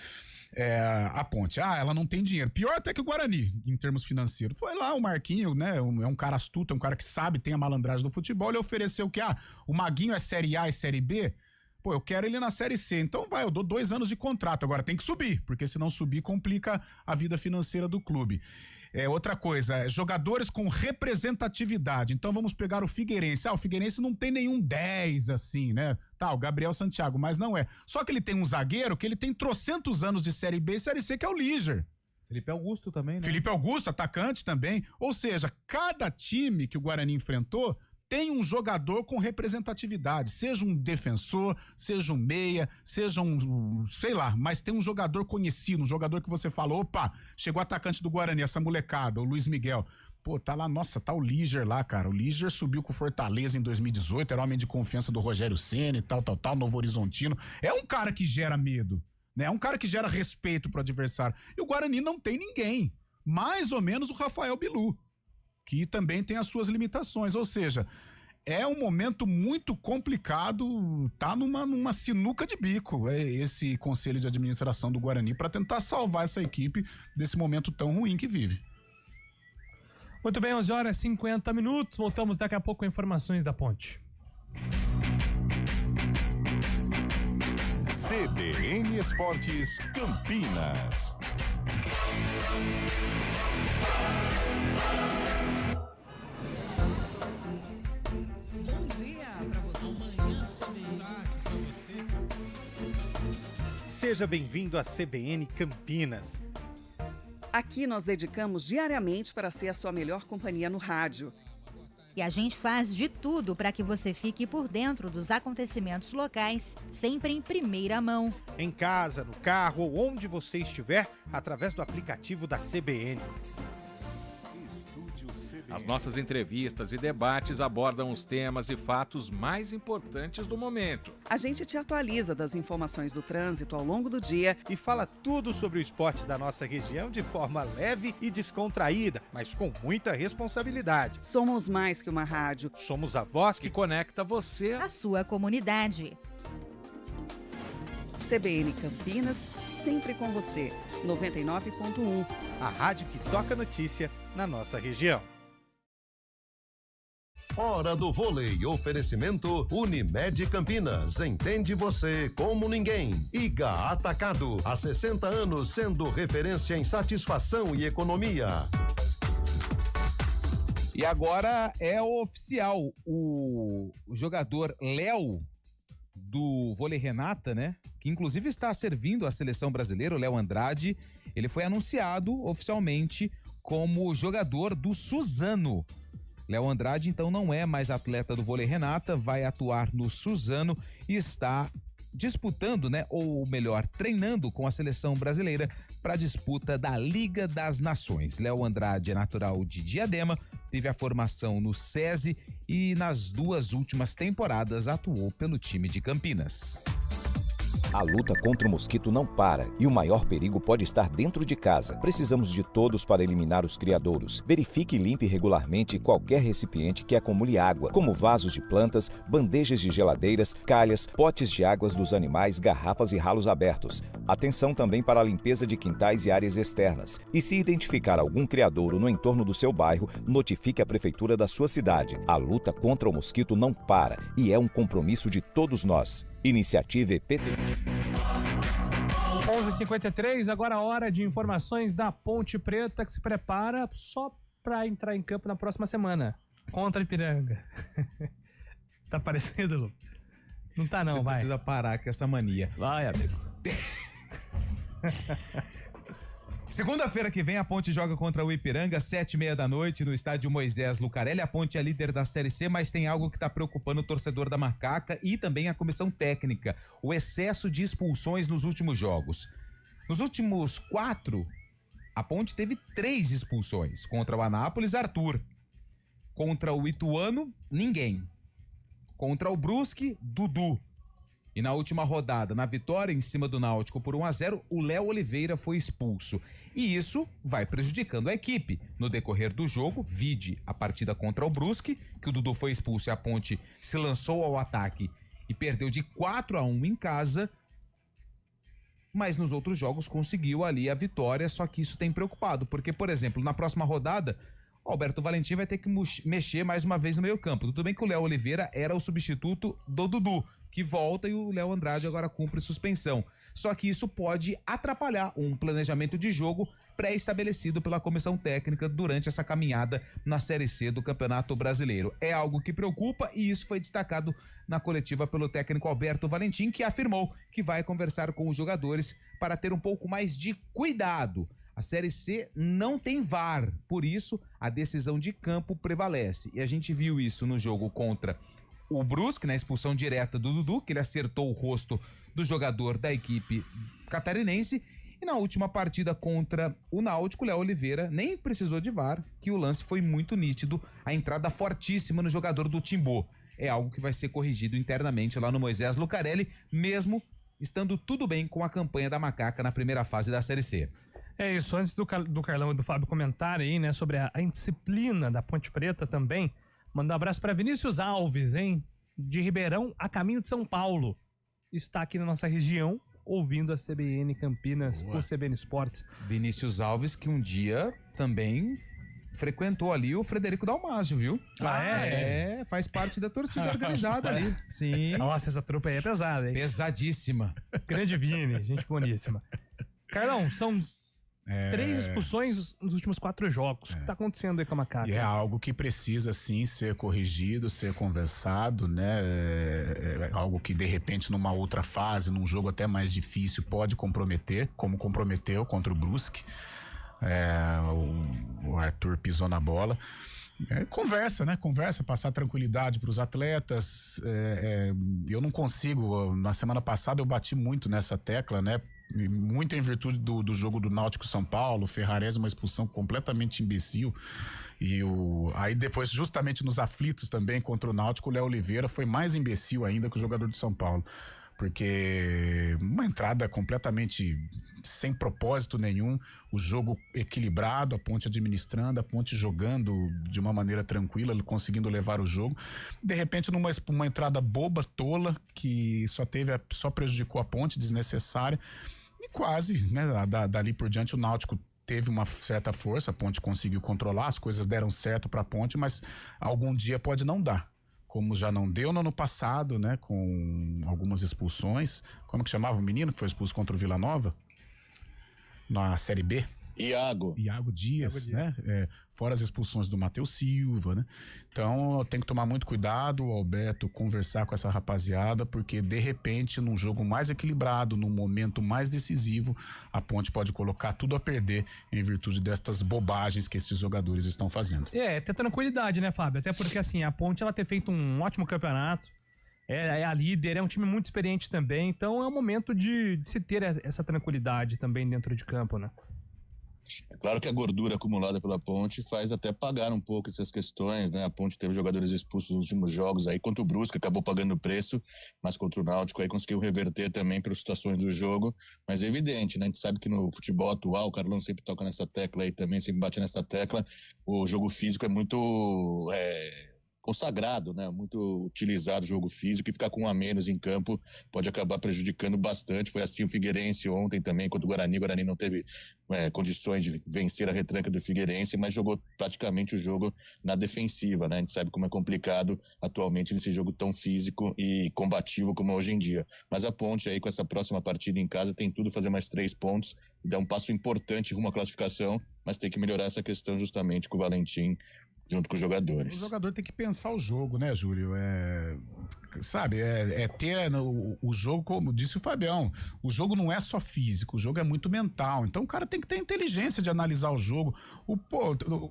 a Ponte. Ela não tem dinheiro. Pior até que o Guarani, em termos financeiros. Foi lá o Marquinho, né? É um cara astuto, é um cara que sabe, tem a malandragem do futebol. Ele ofereceu o quê? O Maguinho é Série A e Série B? Pô, eu quero ele na Série C. Então eu dou 2 anos de contrato. Agora tem que subir, porque se não subir, complica a vida financeira do clube. Outra coisa, jogadores com representatividade. Então vamos pegar o Figueirense. O Figueirense não tem nenhum 10 assim, né? O Gabriel Santiago, mas não é. Só que ele tem um zagueiro que ele tem trocentos anos de Série B e Série C, que é o Líger. Felipe Augusto também, né? Felipe Augusto, atacante também. Ou seja, cada time que o Guarani enfrentou tem um jogador com representatividade, seja um defensor, seja um meia, seja sei lá, mas tem um jogador conhecido, um jogador que você fala, chegou o atacante do Guarani, essa molecada, o Luiz Miguel. Pô, tá lá, nossa, tá o Líger lá, cara. O Líger subiu com o Fortaleza em 2018, era homem de confiança do Rogério Ceni, tal, Novo Horizontino. É um cara que gera medo, né? É um cara que gera respeito pro adversário. E o Guarani não tem ninguém. Mais ou menos o Rafael Bilu, que também tem as suas limitações. Ou seja, é um momento muito complicado, tá numa sinuca de bico, esse conselho de administração do Guarani para tentar salvar essa equipe desse momento tão ruim que vive. Muito bem, 11h50. Voltamos daqui a pouco com informações da Ponte. CBN Esportes Campinas. Bom dia para você. Amanhã tarde para você. Seja bem-vindo à CBN Campinas. Aqui nós dedicamos diariamente para ser a sua melhor companhia no rádio. E a gente faz de tudo para que você fique por dentro dos acontecimentos locais, sempre em primeira mão. Em casa, no carro ou onde você estiver, através do aplicativo da CBN. As nossas entrevistas e debates abordam os temas e fatos mais importantes do momento. A gente te atualiza das informações do trânsito ao longo do dia e fala tudo sobre o esporte da nossa região de forma leve e descontraída, mas com muita responsabilidade. Somos mais que uma rádio. Somos a voz que conecta você à sua comunidade. CBN Campinas, sempre com você. 99.1. A rádio que toca notícia na nossa região. Hora do vôlei, oferecimento Unimed Campinas, entende você como ninguém. Iga Atacado, há 60 anos sendo referência em satisfação e economia. E agora é oficial, o jogador Léo do vôlei Renata, né? Que inclusive está servindo a seleção brasileira, o Léo Andrade, ele foi anunciado oficialmente como jogador do Suzano. Léo Andrade, então, não é mais atleta do vôlei Renata, vai atuar no Suzano e está disputando, né, ou melhor, treinando com a seleção brasileira para a disputa da Liga das Nações. Léo Andrade é natural de Diadema, teve a formação no SESI e nas 2 últimas temporadas atuou pelo time de Campinas. A luta contra o mosquito não para e o maior perigo pode estar dentro de casa. Precisamos de todos para eliminar os criadouros. Verifique e limpe regularmente qualquer recipiente que acumule água, como vasos de plantas, bandejas de geladeiras, calhas, potes de águas dos animais, garrafas e ralos abertos. Atenção também para a limpeza de quintais e áreas externas. E se identificar algum criadouro no entorno do seu bairro, notifique a prefeitura da sua cidade. A luta contra o mosquito não para e é um compromisso de todos nós. Iniciativa EPT. 11h53, agora a hora de informações da Ponte Preta, que se prepara só para entrar em campo na próxima semana contra a Ipiranga. Tá parecendo, Lu? Não tá não, Você vai. precisa parar com essa mania. Vai, amigo. Segunda-feira que vem a Ponte joga contra o Ipiranga, 7h30 da noite, no estádio Moisés Lucarelli. A Ponte é líder da Série C, mas tem algo que está preocupando o torcedor da Macaca e também a comissão técnica: o excesso de expulsões nos últimos jogos. Nos últimos 4, a Ponte teve 3 expulsões. Contra o Anápolis, Arthur. Contra o Ituano, ninguém. Contra o Brusque, Dudu. E na última rodada, na vitória em cima do Náutico por 1-0, o Léo Oliveira foi expulso. E isso vai prejudicando a equipe. No decorrer do jogo, vide a partida contra o Brusque, que o Dudu foi expulso e a Ponte se lançou ao ataque e perdeu de 4-1 em casa. Mas nos outros jogos conseguiu ali a vitória, só que isso tem preocupado. Porque, por exemplo, na próxima rodada, o Alberto Valentim vai ter que mexer mais uma vez no meio campo. Tudo bem que o Léo Oliveira era o substituto do Dudu, que volta, e o Léo Andrade agora cumpre suspensão. Só que isso pode atrapalhar um planejamento de jogo pré-estabelecido pela comissão técnica durante essa caminhada na Série C do Campeonato Brasileiro. É algo que preocupa e isso foi destacado na coletiva pelo técnico Alberto Valentim, que afirmou que vai conversar com os jogadores para ter um pouco mais de cuidado. A Série C não tem VAR, por isso a decisão de campo prevalece. E a gente viu isso no jogo contra o Brusque, na expulsão direta do Dudu, que ele acertou o rosto do jogador da equipe catarinense. E na última partida contra o Náutico, o Léo Oliveira nem precisou de VAR, que o lance foi muito nítido, a entrada fortíssima no jogador do Timbó. É algo que vai ser corrigido internamente lá no Moisés Lucarelli, mesmo estando tudo bem com a campanha da Macaca na primeira fase da Série C. É isso, antes do Carlão e do Fábio comentarem aí, né, sobre a indisciplina da Ponte Preta também, Mandar um abraço para Vinícius Alves, hein? De Ribeirão a caminho de São Paulo. Está aqui na nossa região, ouvindo a CBN Campinas, o CBN Esportes. Vinícius Alves, que um dia também frequentou ali o Frederico Dalmásio, viu? Faz parte da torcida organizada ali. Sim. Nossa, essa trupe aí é pesada, hein? Pesadíssima. Grande Vini, gente boníssima. Carlão, são 3 expulsões nos últimos 4 jogos. O que tá acontecendo aí com a Macaca? E é algo que precisa, sim, ser corrigido, ser conversado, né? É algo que, de repente, numa outra fase, num jogo até mais difícil, pode comprometer, como comprometeu contra o Brusque. O Arthur pisou na bola. Conversa, né? Conversa, passar tranquilidade para os atletas. Eu não consigo. Na semana passada eu bati muito nessa tecla, né? Muito em virtude do jogo do Náutico São Paulo. Ferrarese, uma expulsão completamente imbecil. Aí depois, justamente nos aflitos também contra o Náutico, o Léo Oliveira foi mais imbecil ainda que o jogador de São Paulo. Porque uma entrada completamente sem propósito nenhum, o jogo equilibrado, a Ponte administrando, a Ponte jogando de uma maneira tranquila, conseguindo levar o jogo. De repente, uma entrada boba, tola, que só prejudicou a Ponte, desnecessária. E quase, né, dali por diante o Náutico teve uma certa força, a Ponte conseguiu controlar, as coisas deram certo para a Ponte, mas algum dia pode não dar. Como já não deu no ano passado, né? Com algumas expulsões. Como que chamava o menino que foi expulso contra o Vila Nova? Na Série B? Iago Dias, né? Fora as expulsões do Matheus Silva, né? Então tem que tomar muito cuidado, Alberto, conversar com essa rapaziada, porque de repente num jogo mais equilibrado, num momento mais decisivo, a Ponte pode colocar tudo a perder em virtude destas bobagens que esses jogadores estão fazendo. Ter tranquilidade, né, Fábio? Até porque assim, a Ponte ela ter feito um ótimo campeonato, é a líder, é um time muito experiente também, então é o momento de se ter essa tranquilidade também dentro de campo, né? É claro que a gordura acumulada pela Ponte faz até pagar um pouco essas questões, né? A Ponte teve jogadores expulsos nos últimos jogos aí, contra o Brusque acabou pagando o preço, mas contra o Náutico aí conseguiu reverter também pelas situações do jogo, mas é evidente, né? A gente sabe que no futebol atual, o Carlão sempre toca nessa tecla aí também, sempre bate nessa tecla, o jogo físico é muito consagrado, né? Muito utilizado o jogo físico, e ficar com um a menos em campo pode acabar prejudicando bastante. Foi assim o Figueirense ontem também contra o Guarani. O Guarani não teve condições de vencer a retranca do Figueirense, mas jogou praticamente o jogo na defensiva, né? A gente sabe como é complicado atualmente nesse jogo tão físico e combativo como hoje em dia. Mas a Ponte aí com essa próxima partida em casa tem tudo fazer mais 3 pontos e dar um passo importante rumo à classificação, mas tem que melhorar essa questão justamente com o Valentim junto com os jogadores. O jogador tem que pensar o jogo, né, Júlio? Ter o jogo, como disse o Fabião, o jogo não é só físico, o jogo é muito mental. Então o cara tem que ter inteligência de analisar o jogo.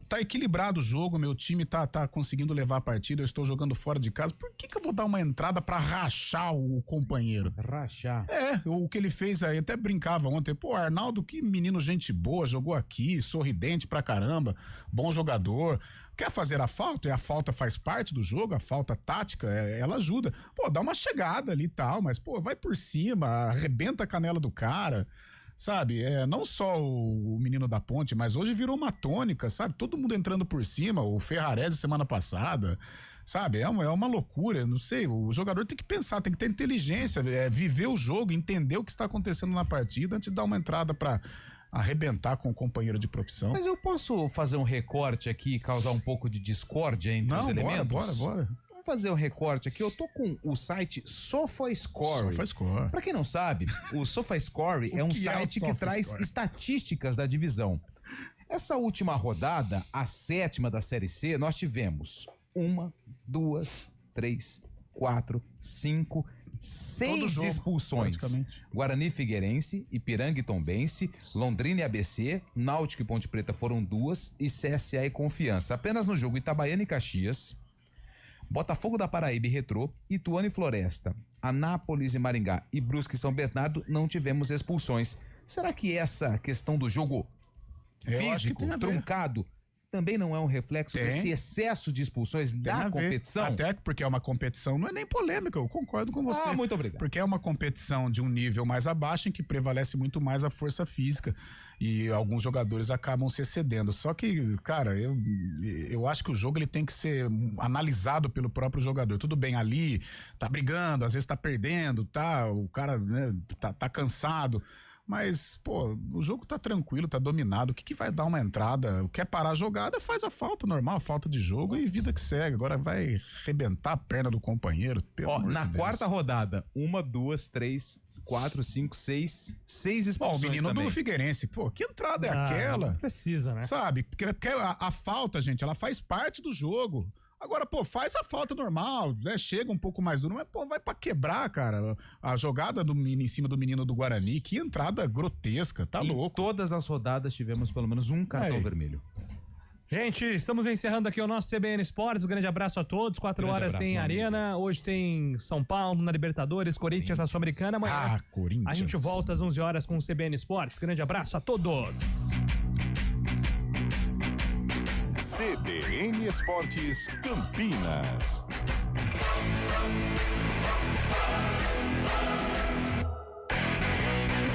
Tá equilibrado o jogo, meu time tá conseguindo levar a partida, eu estou jogando fora de casa. Por que eu vou dar uma entrada pra rachar o companheiro? Rachar? O que ele fez aí, até brincava ontem. Arnaldo, que menino gente boa, jogou aqui, sorridente pra caramba, bom jogador. Quer fazer a falta? E a falta faz parte do jogo, a falta tática, ela ajuda. Dá uma chegada ali e tal, mas, vai por cima, arrebenta a canela do cara, sabe? Não só o menino da Ponte, mas hoje virou uma tônica, sabe? Todo mundo entrando por cima, o Ferrarese semana passada, sabe? É uma loucura, não sei, o jogador tem que pensar, tem que ter inteligência, viver o jogo, entender o que está acontecendo na partida antes de dar uma entrada pra arrebentar com o companheiro de profissão. Mas eu posso fazer um recorte aqui e causar um pouco de discórdia entre os elementos? Bora. Vamos fazer um recorte aqui. Eu tô com o site SofaScore. Pra quem não sabe, o SofaScore é um site que traz estatísticas da divisão. Essa última rodada, a 7ª da Série C, nós tivemos 1, 2, 3, 4, 5, 6 expulsões. Guarani, Figueirense, Ipiranga e Tombense, Londrina e ABC, Náutico e Ponte Preta foram 2 e CSA e Confiança. Apenas no jogo Itabaiana e Caxias, Botafogo da Paraíba e Retrô, Ituano e Floresta, Anápolis e Maringá e Brusque e São Bernardo não tivemos expulsões. Será que essa questão do jogo físico, truncado, também não é um reflexo desse excesso de expulsões da competição? Até porque é uma competição, não é nem polêmica, eu concordo com você. Muito obrigado. Porque é uma competição de um nível mais abaixo em que prevalece muito mais a força física e alguns jogadores acabam se excedendo. Só que, cara, eu acho que o jogo ele tem que ser analisado pelo próprio jogador. Tudo bem, ali tá brigando, às vezes tá perdendo, o cara, né, tá cansado. Mas, pô, o jogo tá tranquilo, tá dominado. O que vai dar uma entrada? Quer parar a jogada, faz a falta normal, falta de jogo e vida que segue. Agora vai arrebentar a perna do companheiro. Na quarta rodada, 1, 2, 3, 4, 5, 6 expulsões. O menino também. do Figueirense, pô, que entrada é aquela? Não precisa, né? Sabe? Porque a falta, gente, ela faz parte do jogo. Agora, pô, faz a falta normal, né? Chega um pouco mais duro, mas, pô, vai pra quebrar, cara. A jogada em cima do menino do Guarani, que entrada grotesca, tá louco. Todas as rodadas tivemos pelo menos um cartão vermelho. Gente, estamos encerrando aqui o nosso CBN Esportes. Um grande abraço a todos. 4 horas tem Arena. Hoje tem São Paulo na Libertadores, Corinthians na Sul-Americana. Amanhã Corinthians. A gente volta às 11 horas com o CBN Esportes. Grande abraço a todos. CBN Esportes Campinas.